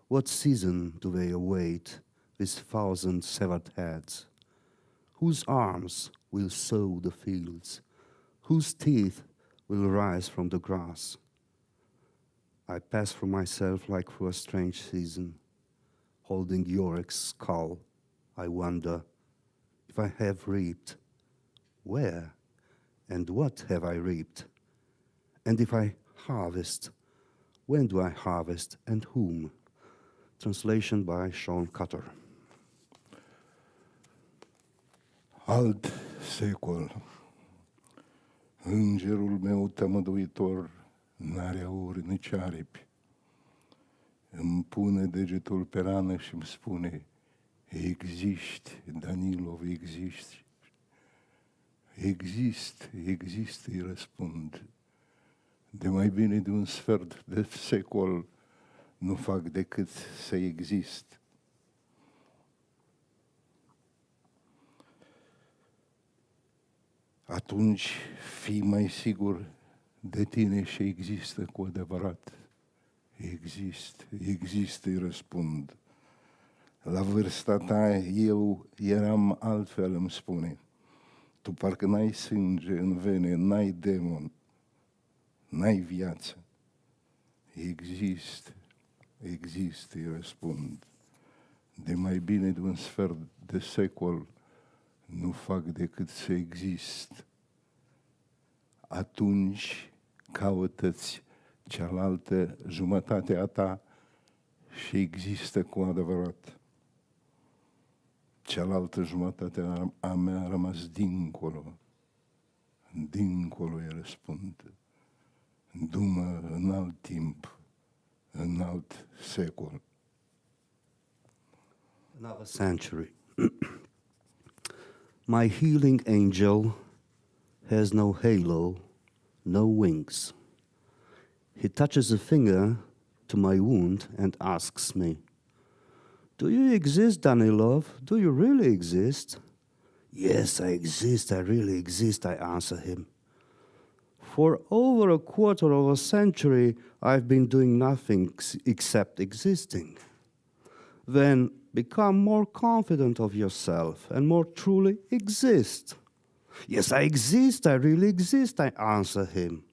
What season do they await, these 1,000 severed heads? Whose arms will sow the fields? Whose teeth will rise from the grass? I pass through myself like through a strange season. Holding Yorick's skull, I wonder if I have reaped. Where and what have I reaped? And if I harvest, when do I harvest and whom? Translation by Sean Cutter. Alt secol. Îngerul meu tămăduitor n-are aur nici aripi. Îmi pune degetul pe rană și îmi spune: existi, Danilov, existi. Exist, îi răspund. De mai bine de un sfert de secol nu fac decât să exist. Atunci fii mai sigur de tine și există cu adevărat. Exist, îi răspund. La vârsta ta eu eram altfel, îmi spune. Tu parcă n-ai sânge în vene, n-ai demon, n-ai viață. Există, există, îi răspund. De mai bine de un sfert de secol nu fac decât să exist. Atunci caută-ți cealaltă jumătate a ta și există cu adevărat. Cealaltă jumătate a mea a rămas dincolo. Dincolo, îi răspund. Du-mă în alt timp, în alt secol. Another century. My healing angel has no halo, no wings. He touches a finger to my wound and asks me, "Do you exist, Danilov? Do you really exist?" "Yes, I exist, I really exist," I answer him. "For over a quarter of a century, I've been doing nothing except existing." Then become more confident of yourself and more truly exist. "Yes, I exist, I really exist," I answer him.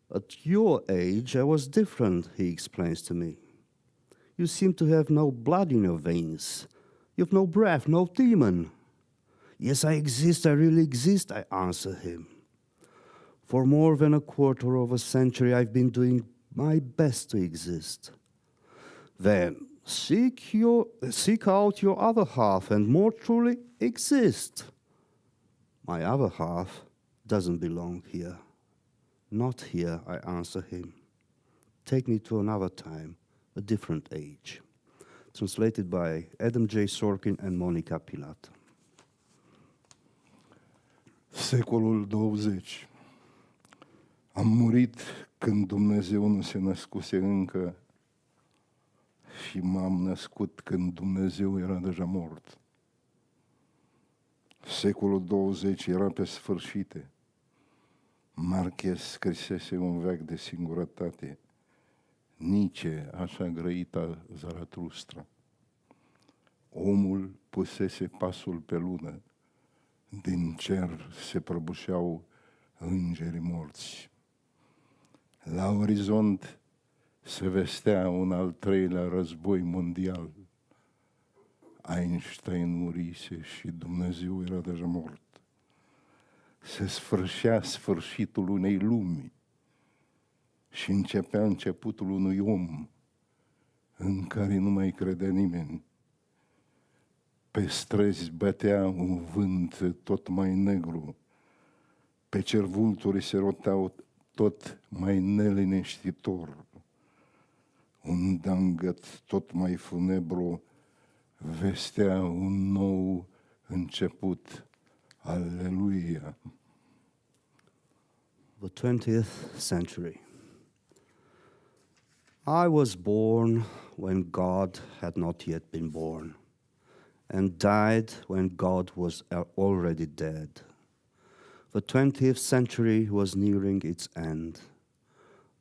"At your age, I was different," he explains to me. "You seem to have no blood in your veins. You've no breath, no demon." "Yes, I exist, I really exist," I answer him. "For more than a quarter of a century, I've been doing my best to exist." Then seek out your other half and more truly exist. "My other half doesn't belong here." "Not here," I answer him. "Take me to another time, a different age." Translated by Adam J. Sorkin and Monica Pilat. Secolul 20. Am murit când Dumnezeu nu se născuse încă și m-am născut când Dumnezeu era deja mort. Secolul 20 era pe sfârșite. Marquez scrisese un veac de singurătate. Nice, așa grăita Zaratustra. Omul pusese pasul pe lună. Din cer se prăbușeau îngerii morți. La orizont se vestea un al treilea război mondial. Einstein murise și Dumnezeu era deja mort. Se sfârșea sfârșitul unei lumi și începea începutul unui om în care nu mai credea nimeni. Pe străzi bătea un vânt tot mai negru, pe cer vulturii se roteau tot mai neliniștitor. Un dangăt tot mai funebru vestea un nou început. Aleluia! The 20th century. I was born when God had not yet been born, and died when God was already dead. The 20th century was nearing its end.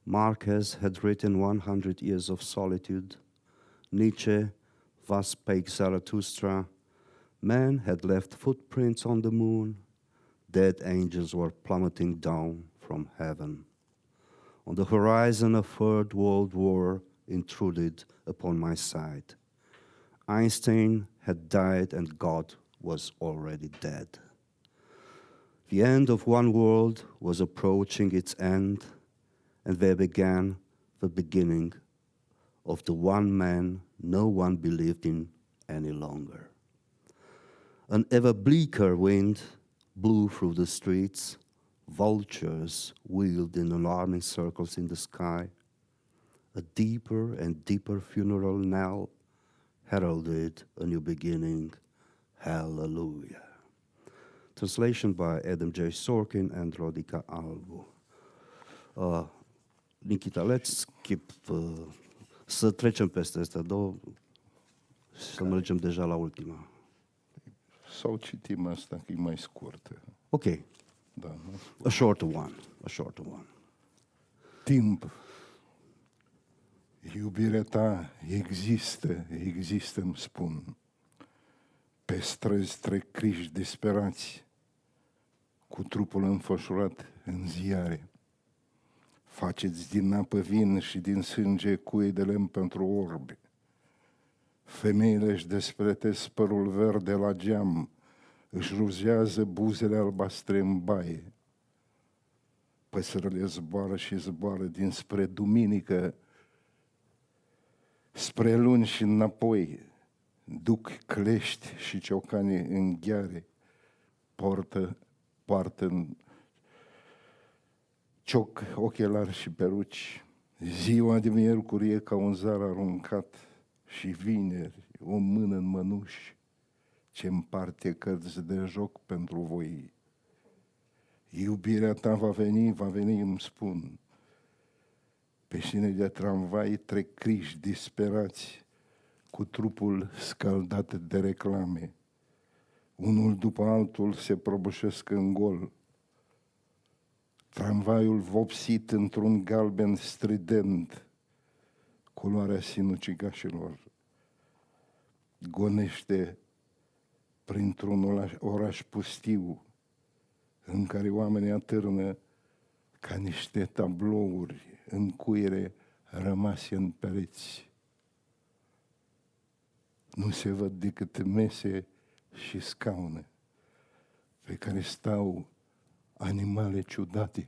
Marquez had written 100 Years of Solitude. Nietzsche, thus spake Zarathustra. Man had left footprints on the moon. Dead angels were plummeting down from heaven. On the horizon, a third world war intruded upon my sight. Einstein had died and God was already dead. The end of one world was approaching its end, and there began the beginning of the one man no one believed in any longer. An ever bleaker wind blew through the streets. Vultures wheeled in alarming circles in the sky. A deeper and deeper funeral knell heralded a new beginning. Hallelujah. Translation by Adam J. Sorkin and Rodica Albu. Nichita, let's skip, să trecem peste astea două și să mergem deja la ultima. Sau citim asta, că e mai scurtă. Ok. Da, nu? A shorter one. A shorter one. Timp. Iubirea ta există, îmi spun. Pe străzi trec criși disperați, cu trupul înfășurat în ziare. Faceți din apă vin și din sânge cuie de lemn pentru orbi. Femeile își despletesc părul verde la geam, își rujează buzele albastre în baie. Păsările zboară și zboară dinspre duminică, spre luni și înapoi. Duc clești și ciocane în gheare, poartă în cioc, ochelari și peruci. Ziua de miercuri e ca un zar aruncat și vineri o mână în mănuși ce împarte cărți de joc pentru voi. Iubirea ta va veni, îmi spun. Pe șine de tramvai trec criși disperați cu trupul scaldat de reclame. Unul după altul se prăbușesc în gol. Tramvaiul vopsit într-un galben strident, culoarea sinucigașilor, gonește printr-un oraș pustiu în care oamenii atârnă ca niște tablouri în cuiere rămase în pereți. Nu se văd decât mese și scaune pe care stau animale ciudate,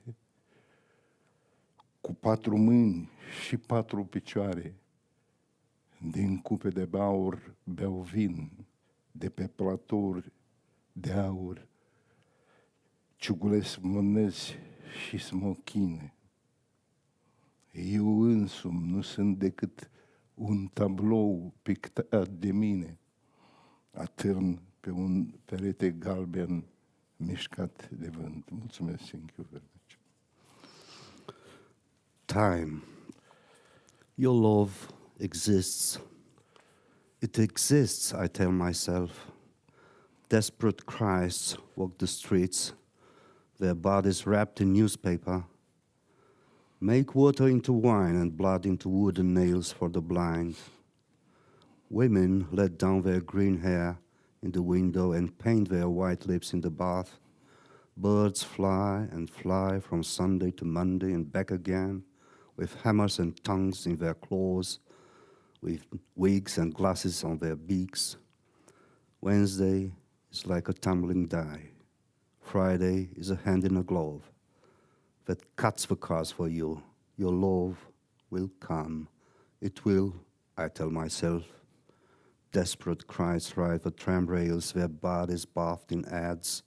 cu 4 mâini și 4 picioare. Din cupe de aur beau vin, de pe platouri de aur ciugulesc monezi și smochine. Eu însumi nu sunt decât un tablou pictat de mine, atârn pe un perete galben mișcat de vânt. Mulțumesc, thank you very much. Time. Your love exists. It exists, I tell myself. Desperate cries walk the streets, their bodies wrapped in newspaper. Make water into wine and blood into wooden nails for the blind. Women let down their green hair in the window and paint their white lips in the bath. Birds fly and fly from Sunday to Monday and back again, with hammers and tongues in their claws, with wigs and glasses on their beaks. Wednesday is like a tumbling die. Friday is a hand in a glove that cuts the cars for you. Your love will come. It will, I tell myself. Desperate cries ride the tram rails, their bodies bathed in ads.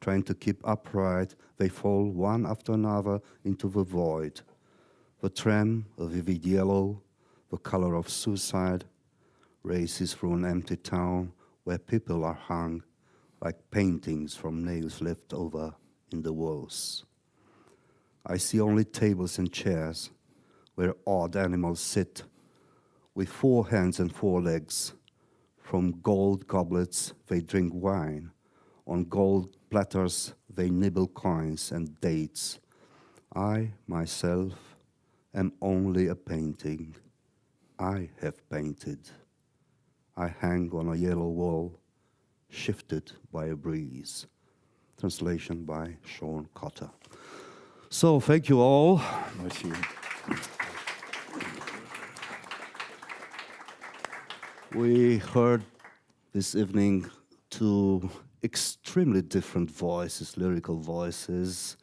Trying to keep upright, they fall one after another into the void. The tram, a vivid yellow, the color of suicide, races through an empty town where people are hung like paintings from nails left over in the walls. I see only tables and chairs where odd animals sit with 4 hands and 4 legs. From gold goblets they drink wine. On gold platters they nibble coins and dates. I, myself, am only a painting. I have painted. I hang on a yellow wall, shifted by a breeze. Translation by Sean Cotter. So, thank you all. Merci. We heard this evening 2 extremely different voices, lyrical voices,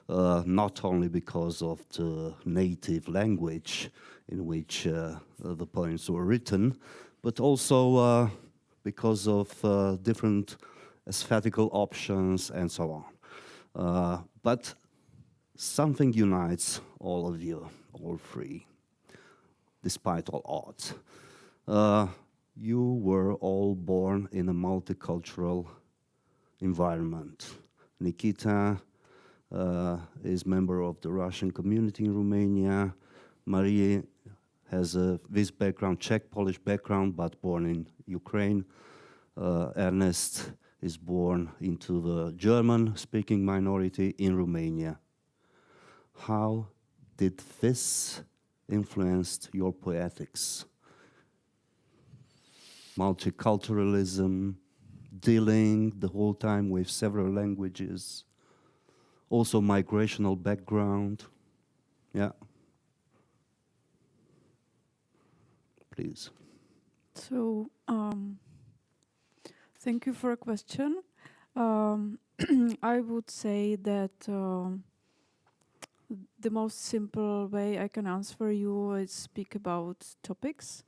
not only because of the native language in which the poems were written, but also because of different aesthetical options and so on. But something unites all of you, all 3, despite all odds. You were all born in a multicultural environment. Nichita is member of the Russian community in Romania. Marie has this background, Czech-Polish background, but born in Ukraine. Ernest is born into the German-speaking minority in Romania. How did this influence your poetics? Multiculturalism, dealing the whole time with several languages, also migrational background. Yeah. Please. So, thank you for a question. I would say that the most simple way I can answer you is speak about topics.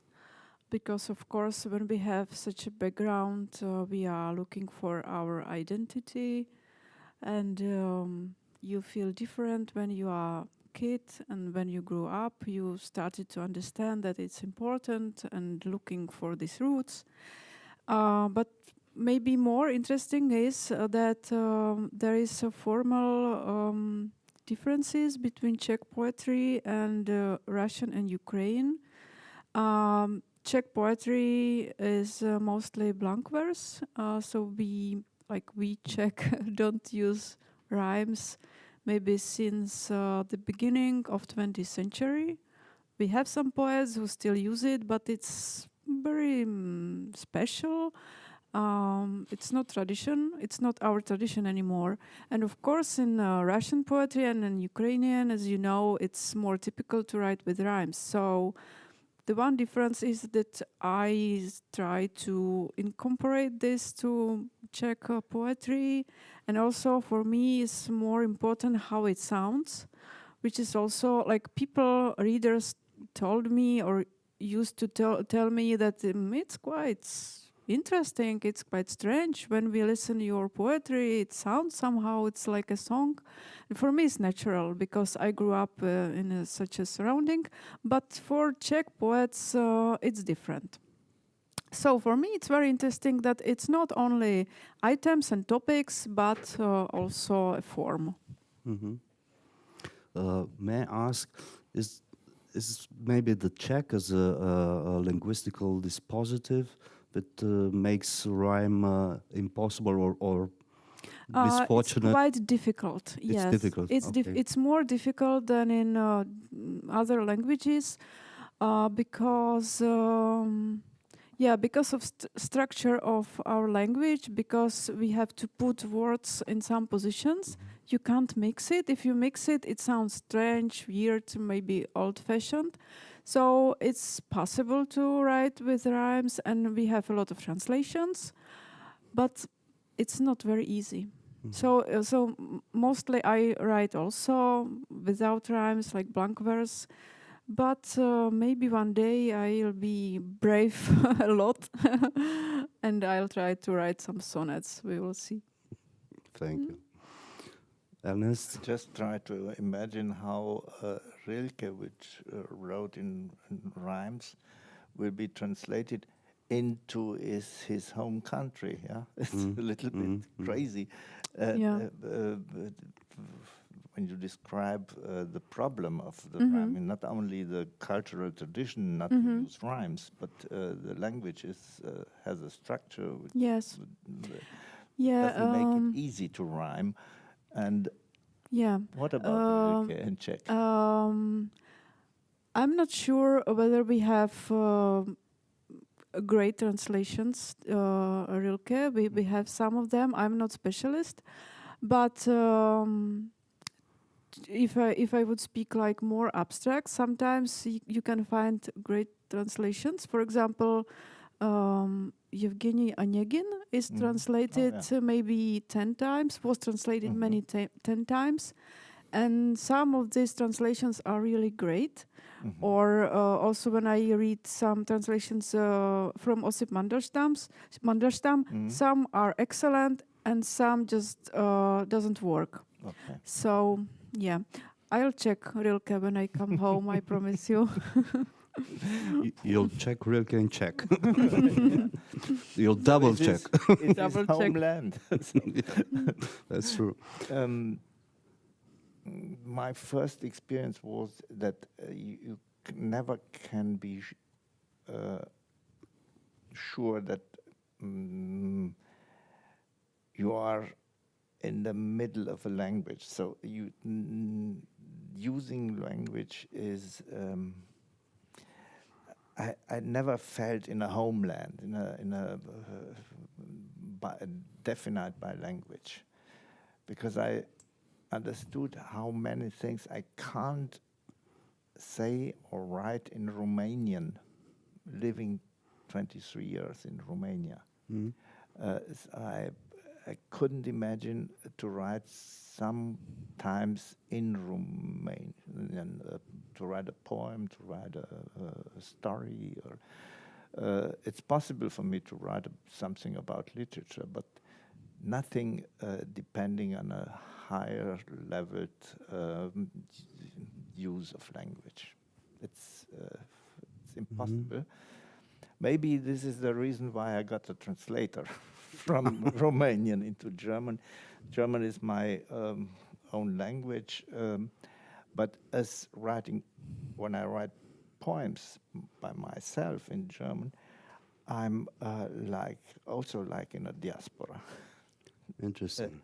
Because, of course, when we have such a background, we are looking for our identity, and you feel different when you are a kid, and when you grow up, you started to understand that it's important and looking for these roots. But maybe more interesting is that there is a formal differences between Czech poetry and Russian and Ukraine. Czech poetry is mostly blank verse, so we Czech don't use rhymes maybe since the beginning of 20th century. We have some poets who still use it, but it's very special. It's not tradition. It's not our tradition anymore. And of course, in Russian poetry and in Ukrainian, as you know, it's more typical to write with rhymes. So the one difference is that I try to incorporate this to Czech poetry, and also for me it's more important how it sounds, which is also like readers told me or used to tell me that it's quite interesting, it's quite strange when we listen to your poetry, it sounds somehow, it's like a song. And for me it's natural because I grew up in such a surrounding, but for Czech poets it's different. So for me it's very interesting that it's not only items and topics, but also a form. Mm-hmm. May I ask, is maybe the Czech as a linguistical dispositive that makes rhyme impossible or misfortunate? It's quite difficult. It's difficult. It's more difficult than in other languages because because of structure of our language, because we have to put words in some positions. You can't mix it. If you mix it, it sounds strange, weird, maybe old-fashioned. So it's possible to write with rhymes, and we have a lot of translations, but it's not very easy. Mm-hmm. So mostly I write also without rhymes, like blank verse. But maybe one day I'll be brave a lot, and I'll try to write some sonnets. We will see. Thank you. Ernest? Just try to imagine how Rilke, which wrote in rhymes, will be translated into his home country. Yeah, it's a little bit crazy. When you describe the problem of the rhyming, not only the cultural tradition not to use rhymes, but the language has a structure which doesn't make it easy to rhyme. And what about Rilke in Czech? I'm not sure whether we have great translations. Rilke, we have some of them. I'm not specialist, but if I would speak like more abstract, sometimes you can find great translations. For example, Evgeny Onegin is translated maybe 10 times, was translated 10 times. And some of these translations are really great. Or also when I read some translations from Osip Mandelstam, some are excellent and some just doesn't work. Okay. So, yeah, I'll check Rilke when I come home, I promise you. You'll check Rilke in Czech. You'll double check. It's Double his check. homeland. That's true. My first experience was that you never can be sure that you are in the middle of a language. So using language is I never felt in a homeland, in a definite by language, because I understood how many things I can't say or write in Romanian, living 23 years in Romania. I couldn't imagine to write sometimes in Romanian, to write a poem, to write a story. Or it's possible for me to write something about literature, but nothing depending on a higher leveled use of language. It's impossible. Maybe this is the reason why I got a translator from Romanian into German. German is my own language, but as writing, when I write poems by myself in German, I'm also like in a diaspora. Interesting.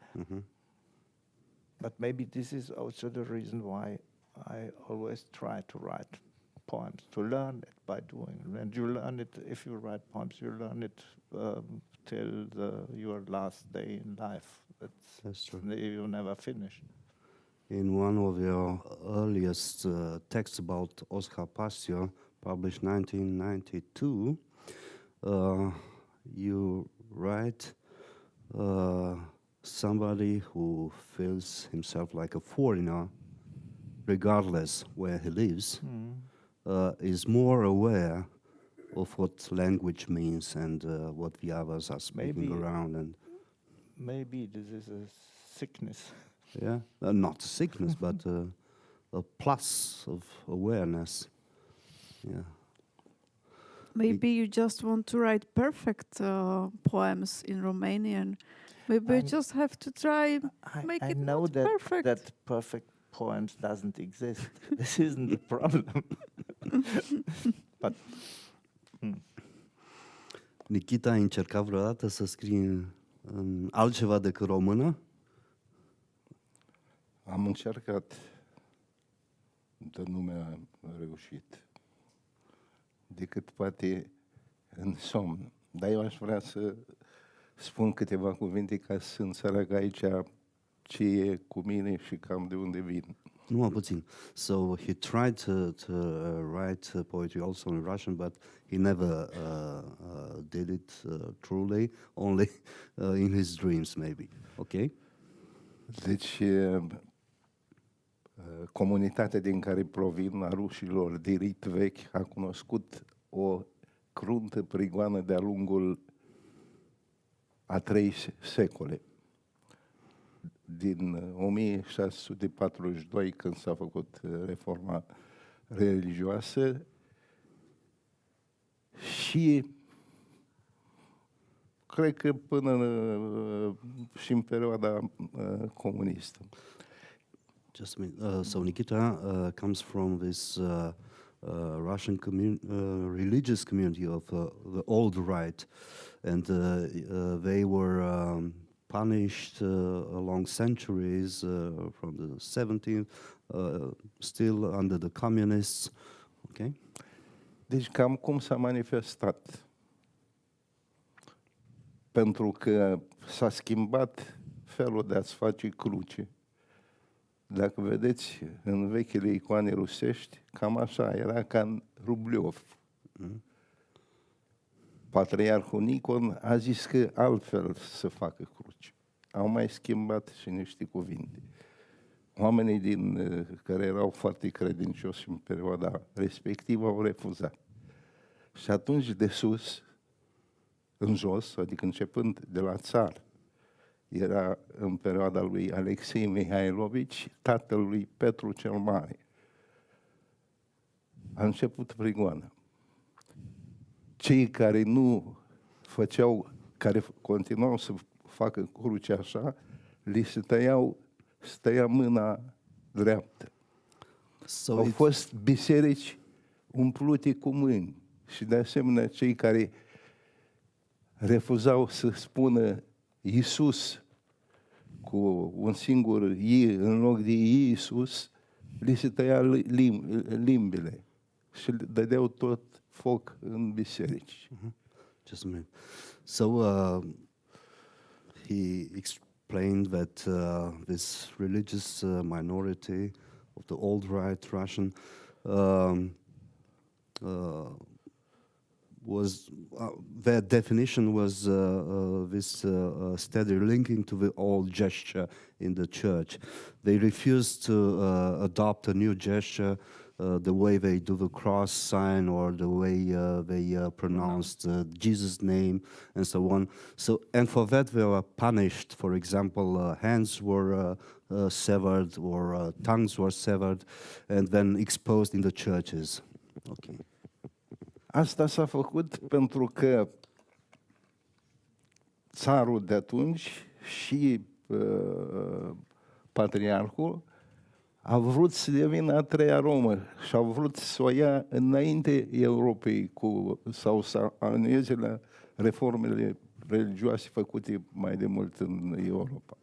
But maybe this is also the reason why I always try to write poems, to learn it by doing. And you learn it, if you write poems, you learn it till your last day in life. That's true. You never finish. In one of your earliest texts about Oscar Pasio, published 1992, you write somebody who feels himself like a foreigner, regardless where he lives, is more aware of what language means and what the others are speaking around. And maybe this is a sickness. Yeah, not sickness, but a plus of awareness. Yeah. Maybe you just want to write perfect poems in Romanian. Maybe you just have to try make I it know not that perfect. that perfect poems doesn't exist. This isn't the problem. But Nichita, ai încercat vreodată să scrii în altceva decât română? Am încercat, dar nu mi-a reușit. Decât poate în somn. Dar eu aș vrea să spun câteva cuvinte ca să înțeleg aici ce e cu mine și cam de unde vin. Numai puțin. So he tried to write poetry also in Russian, but he never did it truly, only in his dreams maybe. Okay? Deci, comunitatea din care provin, a rușilor de rit vechi, a cunoscut o cruntă prigoană de-a lungul a 3 secole. Din 1642, când s-a făcut reforma religioasă, și cred că până și în perioada comunistă. Just a minute. So Nichita comes from this Russian religious community of the old right, and they were punished along centuries from the 17th, still under the communists. Okay. Deci cam cum s-a manifestat. Pentru că s-a schimbat felul de a-ți face cruce. Dacă vedeți în vechile icoane rusești, cam așa, era ca în Rubliov. Patriarhul Nicon a zis că altfel să facă cruce. Au mai schimbat și niște cuvinte. Oamenii care erau foarte credincioși în perioada respectivă au refuzat. Și atunci de sus, în jos, adică începând de la țar, era în perioada lui Alexei Mihailovici, tatăl lui Petru cel Mare. A început prigoana. Cei care nu făceau, care continuau să facă cruce așa, li se stăia mâna dreaptă. Au fost biserici umplute cu mâini și de asemenea cei care refuzau să spună Iisus cu un singur I în loc de Iisus, li se tăia limbile și dădeau tot foc în biserici. Just a minute. So he explained that this religious minority of the old right Russian was their definition was this steady linking to the old gesture in the church. They refused to adopt a new gesture, the way they do the cross sign or the way they pronounced Jesus' name and so on. So, and for that they were punished. For example, hands were severed or tongues were severed and then exposed in the churches. Okay. Asta s-a făcut pentru că țarul de atunci și patriarhul a vrut să devină a treia Romă și au vrut să o ia înainte Europei sau să anueze la reformele religioase făcute mai de mult în Europa.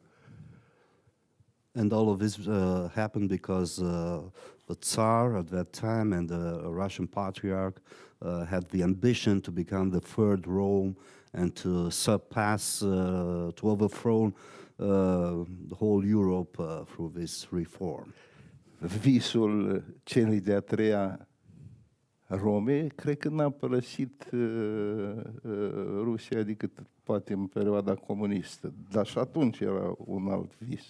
And all of this happened because the Tsar at that time and the Russian Patriarch had the ambition to become the third Rome and to surpass, to overthrow the whole Europe through this reform. Visul celei de-a treia Rome, cred că n-a părăsit Rusia decât poate în perioada comunistă, dar și atunci era un alt vis.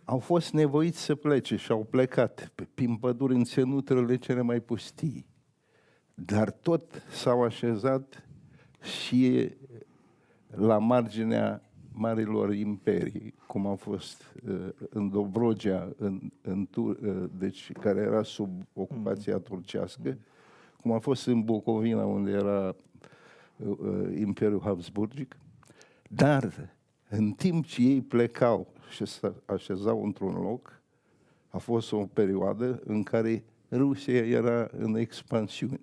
Au fost nevoiți să plece și au plecat prin păduri în țenuturile cele mai pustii. Dar tot s-au așezat și la marginea marilor imperii, cum a fost în Dobrogea, deci care era sub ocupația turcească, cum a fost în Bucovina, unde era Imperiul Habsburgic. Dar în timp ce ei plecau și se așezau într-un loc, a fost o perioadă în care Rusia era în expansiune.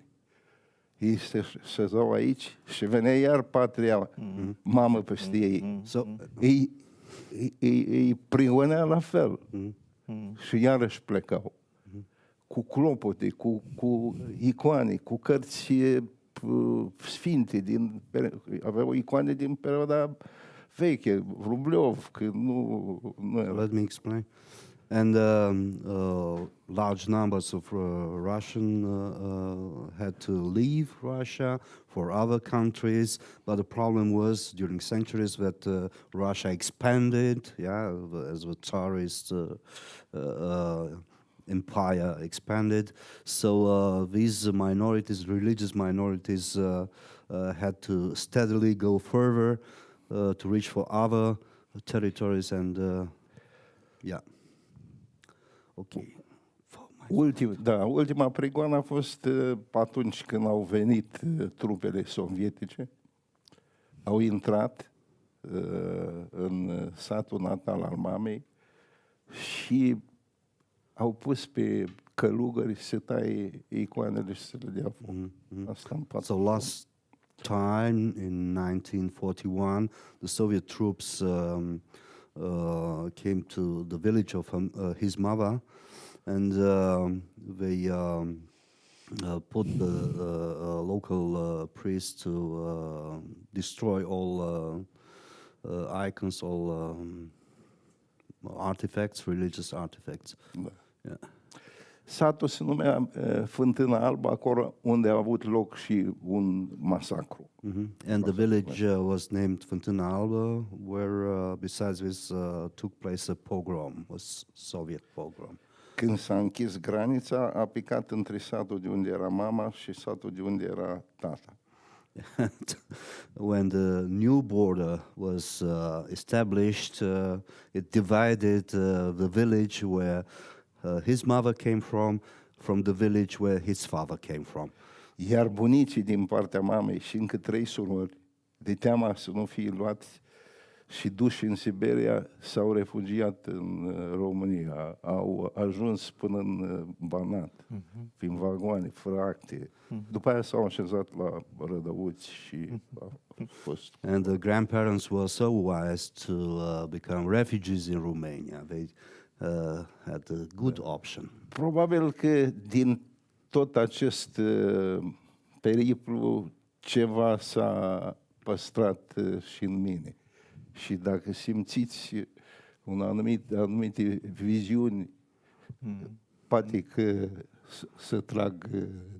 Ei se așezau aici și venea iar patria mamă peste ei. So, ei prionea la fel și iarăși plecau. Cu clopote, cu icoane, cu cărți sfinte, aveau icoane din perioada veche, Rublev, că nu era. Let me explain. And large numbers of Russian had to leave Russia for other countries, but the problem was during centuries that Russia expanded, as the Tsarist empire expanded. So these minorities, religious minorities, had to steadily go further to reach for other territories and okay. Ultima prigoană a fost atunci când au venit trupele sovietice, au intrat în satul natal al mamei și au pus pe călugări să taie icoanele și să le dea foc. Asta în 4. So last time in 1941, the Soviet troops came to the village of his mother, and they put the local priests to destroy all icons, all artifacts, religious artifacts. Da. Yeah. Satul se numea Fântâna Albă, acolo unde a avut loc și un masacru. And the village was named Fântâna Albă, where besides this took place a pogrom, a Soviet pogrom. Când s-a închis granița, a picat între satul de unde era mama și satul de unde era tata. When the new border was established, it divided the village where his mother came from the village where his father came from. Iar bunicii din partea mamei și încă 3 surori, de teama să nu fie luați și duși în Siberia, s-au refugiat în România. Au ajuns până în Banat, prin vagoane, fără acte. După aia s-au așezat la Rădăuți și a fost... And the grandparents were so wise to become refugees in Romania. They had a good option. Probabil că din tot acest periplu ceva s-a păstrat și în mine. Și dacă simțiți anumite viziuni, poate că să trag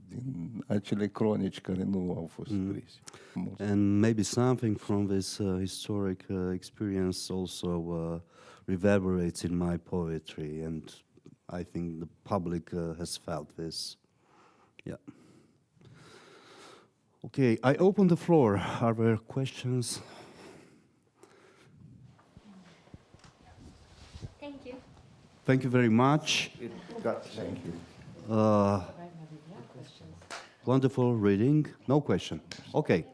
din acele cronici care nu au fost scrise. And maybe something from this historic experience also reverberates in my poetry, and I think the public has felt this. Yeah. Okay, I open the floor. Are there questions? Thank you. Thank you very much. Thank you. Wonderful reading. No question. Okay.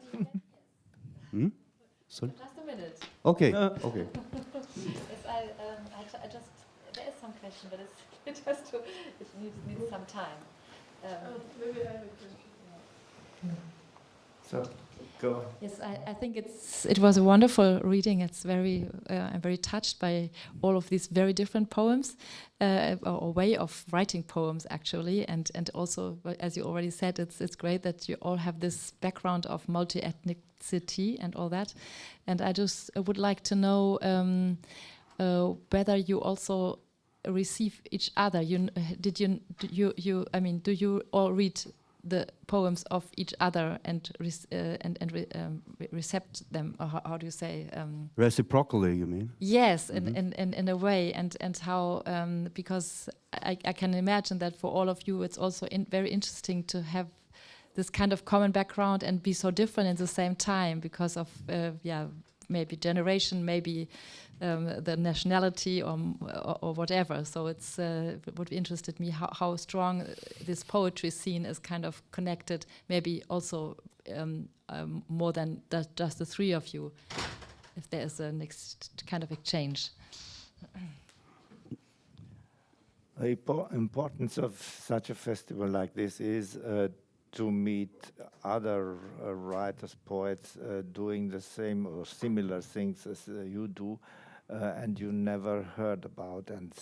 Sorry? Just a minute. Okay. Okay. Yes, I just there is some question, but it needs some time. Maybe I have a question. So, go. Yes, I think it was a wonderful reading. It's very I'm very touched by all of these very different poems, or way of writing poems actually, and also, as you already said, it's great that you all have this background of multi-ethnicity and all that. And I just would like to know whether you also receive each other. Do you all read the poems of each other and recept them, or how do you say? Reciprocally, you mean? Yes, in a way, and how because I can imagine that for all of you, it's also very interesting to have this kind of common background and be so different at the same time because of maybe generation, maybe the nationality or whatever. So it would be interested me how strong this poetry scene is kind of connected, maybe also more than just the three of you, if there is a next kind of exchange. The importance of such a festival like this is to meet other writers, poets doing the same or similar things as you do, and you never heard about and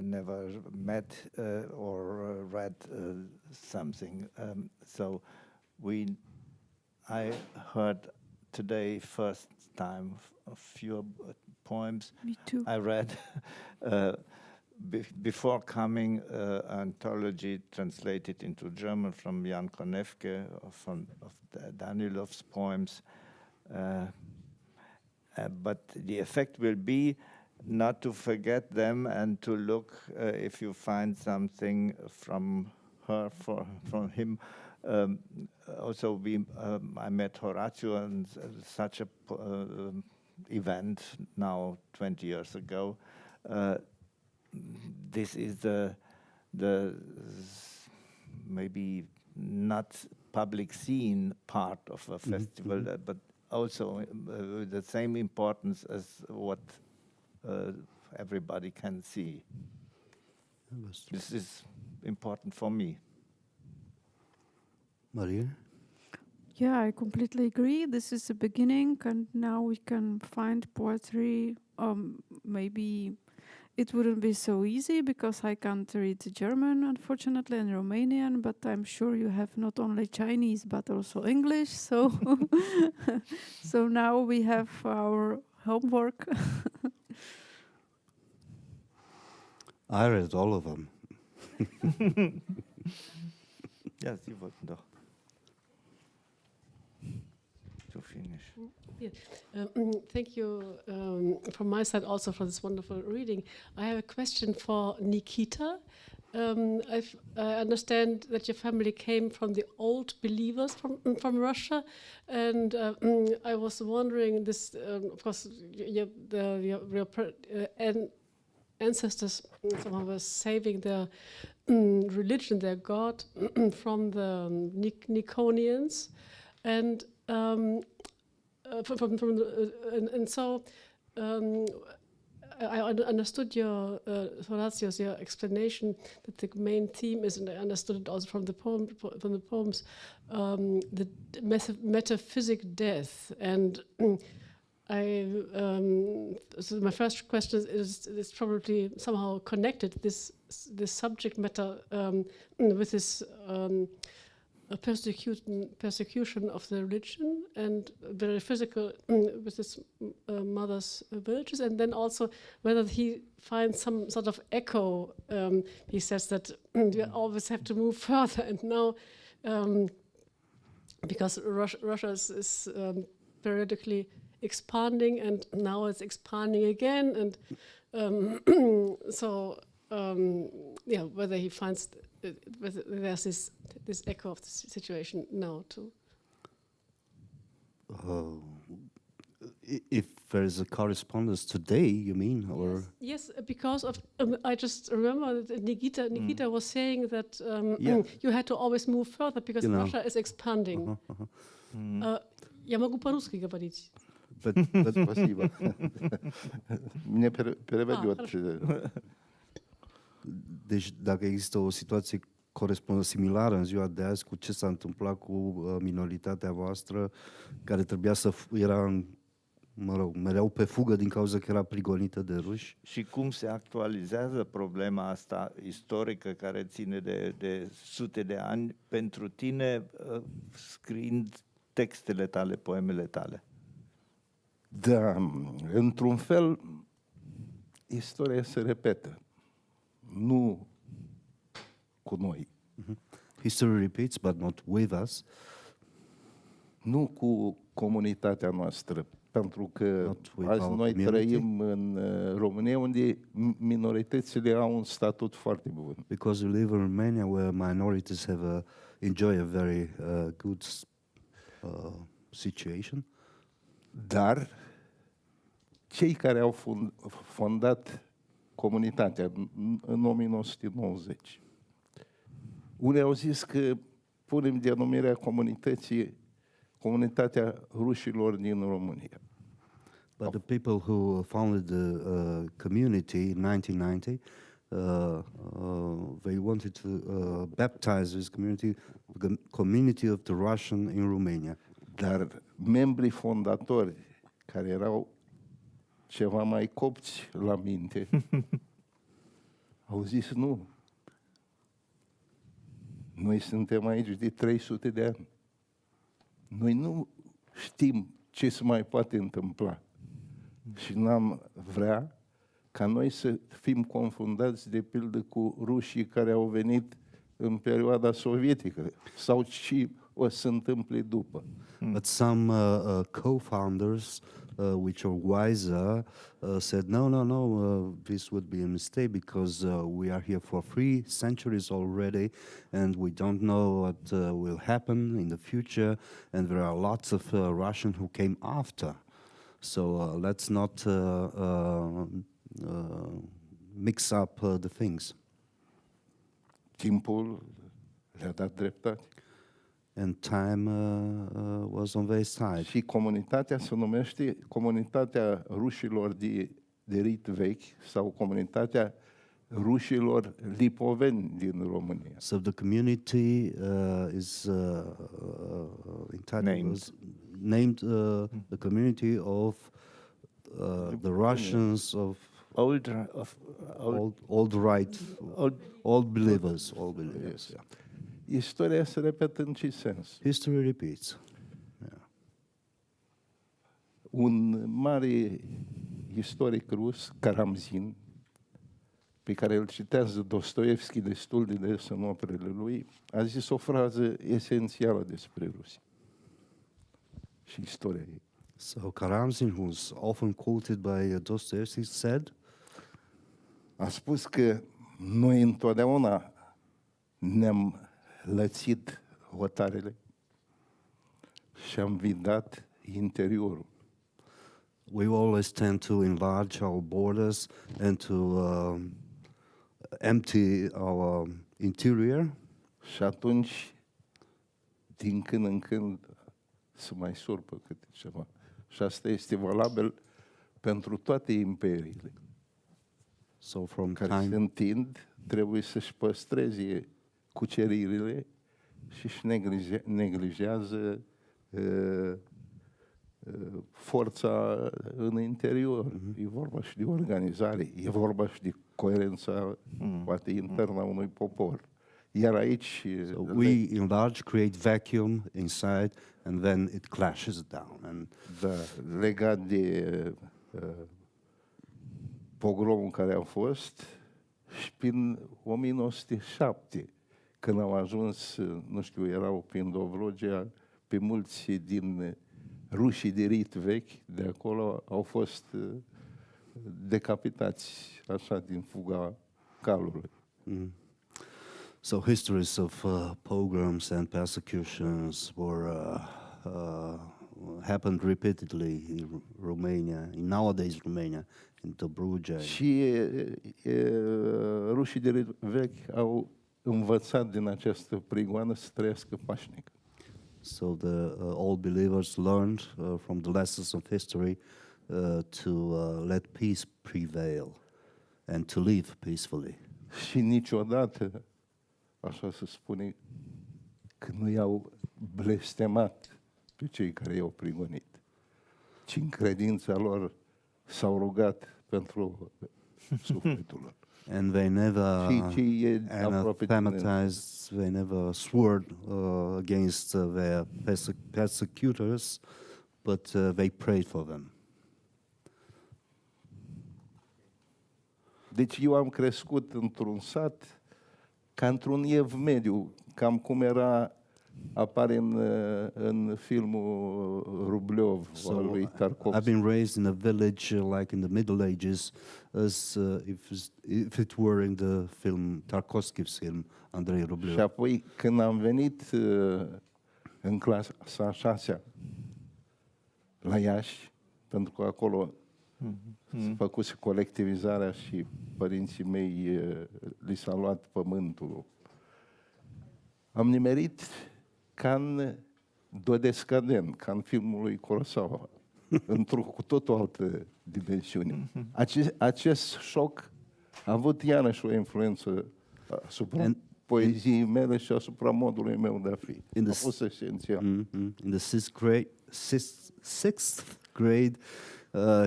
never met or read something. So I heard today first time a few poems. Me too. I read before coming anthology translated into German from Jan Konevke of Danilov's poems. But the effect will be not to forget them and to look if you find something from her, from him. Also, I met Horatiu and such a event now 20 years ago. This is the maybe not public scene part of a festival, but also the same importance as what everybody can see. This is important for me. Maria? Yeah, I completely agree. This is the beginning, and now we can find poetry. Maybe it wouldn't be so easy because I can't read German, unfortunately, and Romanian, but I'm sure you have not only Chinese, but also English. So, so now we have our homework. I read all of them. Ja, Sie wollten doch. To finish. Yeah. Thank you from my side also for this wonderful reading. I have a question for Nichita. I understand that your family came from the old believers from Russia, and I was wondering this. Of course, your ancestors somehow were saving their religion, their God, from the Niconians, and so I understood your Horatius, your explanation that the main theme is, and I understood it also from the poems, the metaphysical death. And so my first question is probably somehow connected this subject matter with this persecution of the religion and very physical with his mother's villages, and then also whether he finds some sort of echo. He says that we always have to move further, and now because Russia is periodically expanding, and now it's expanding again, and whether he finds whether there's this echo of the situation now too. If there is a correspondence today, you mean, or yes, because of I just remember that Nichita was saying that you had to always move further because Russia is expanding. Я могу по-русски говорить. Спасибо. Мне переведет. Deci dacă există o situație similară în ziua de azi cu ce s-a întâmplat cu minoritatea voastră care trebuia era mereu pe fugă din cauza că era prigonită de ruși. Și cum se actualizează problema asta istorică care ține de sute de ani pentru tine scriind textele tale, poemele tale? Da, într-un fel istoria se repetă. Nu cu noi. History repeats, but not with us. Nu cu comunitatea noastră, pentru că azi noi trăim în România unde minoritățile au un statut foarte bun. Because we live in Romania where minorities enjoy a very good situation. Dar cei care au fondat comunitatea în 1990, unii au zis că punem denumirea comunitatea rușilor din România. But the people who founded the community in 1990, they wanted to baptize this community, the community of the Russian in Romania. Dar membrii fondatori, care erau ceva mai copți la minte, au zis nu. Noi suntem aici de 300 de ani. Noi nu știm ce se mai poate întâmpla. Și n-am vrea ca noi să fim confundați de pildă cu rușii care au venit în perioada sovietică sau ce o să întâmple după. But some co-founders, which are wiser, said, no, this would be a mistake because we are here for 3 centuries already and we don't know what will happen in the future, and there are lots of Russians who came after. So let's not mix up the things. Timpul le-a dat dreptate. And time was on their side. Și comunitatea se numește Comunitatea Rușilor de rit vechi sau Comunitatea Rușilor lipoveni din România. So the community is named the community of the Russians of old believers. Yes. Yeah. Istoria se repetă în ce sens? History repeats. Yeah. Un mare istoric rus, Karamzin, pe care îl citează Dostoevski destul de des în operele lui, a zis o frază esențială despre Rusia și istoria ei. So Karamzin, who's often quoted by Dostoevsky, said, a spus că noi întotdeauna ne-am lățit hotarele și am vidat interiorul. We always tend to enlarge our borders and to empty our interior. Și atunci, din când în când, se mai surpă câte ceva. Și asta este valabil pentru toate imperiile. So from care se întind, trebuie să-și păstreze cuceririle și își neglijează forța în interior. E vorba și de organizare, e vorba și de coerența poate internă a unui popor. Iar aici So we enlarge, create vacuum inside, and then it clashes down. And da, legat de pogromul care a fost, și prin 1907, când au ajuns, nu știu, erau prin Dobrogea, pe mulți din rușii de rit vechi, de acolo au fost decapitați, așa, din fuga calului. So histories of pogroms and persecutions happened repeatedly in Romania, in nowadays Romania, in Dobrogea. Și rușii de rit vechi au învățat din această prigoană să trăiască pașnic. So the old believers learned from the lessons of history to let peace prevail and to live peacefully. Și niciodată, așa se spune, că nu i-au blestemat pe cei care i-au prigonit, ci în credința lor s-au rugat pentru sufletul lor. And they never anathematized, they never swore against their persecutors, but they prayed for them. Deci eu am crescut într-un sat ca într-un ev mediu, cam cum apare în filmul Rublev al lui Tarkovski. I've been raised in a village like in the Middle Ages, as if it were in the film Tarkovski's film Andrei Rublev. Și apoi când am venit în clasa a 6-a la Iași, pentru că acolo s-a făcut colectivizarea și părinții mei li s-a luat pământul. Am nimerit ca în Dodescaden, ca în filmul lui Kurosawa, într-o cu totul altă dimensiune. Acest șoc a avut iarăși o influență asupra poeziei mele și asupra modului meu de a fi. A fost esențial. In the sixth grade,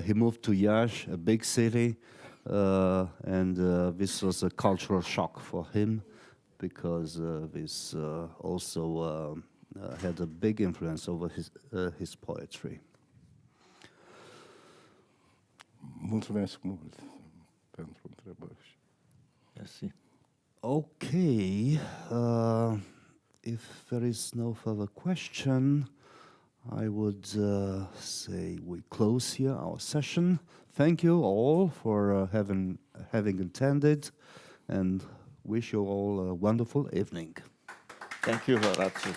he moved to Iași, a big city, and this was a cultural shock for him, because this also had a big influence over his poetry. Mulțumesc mult pentru întrebări. Merci. Okay, if there is no further question, I would say we close here our session. Thank you all for having attended, and wish you all a wonderful evening. Thank you, Horatiu.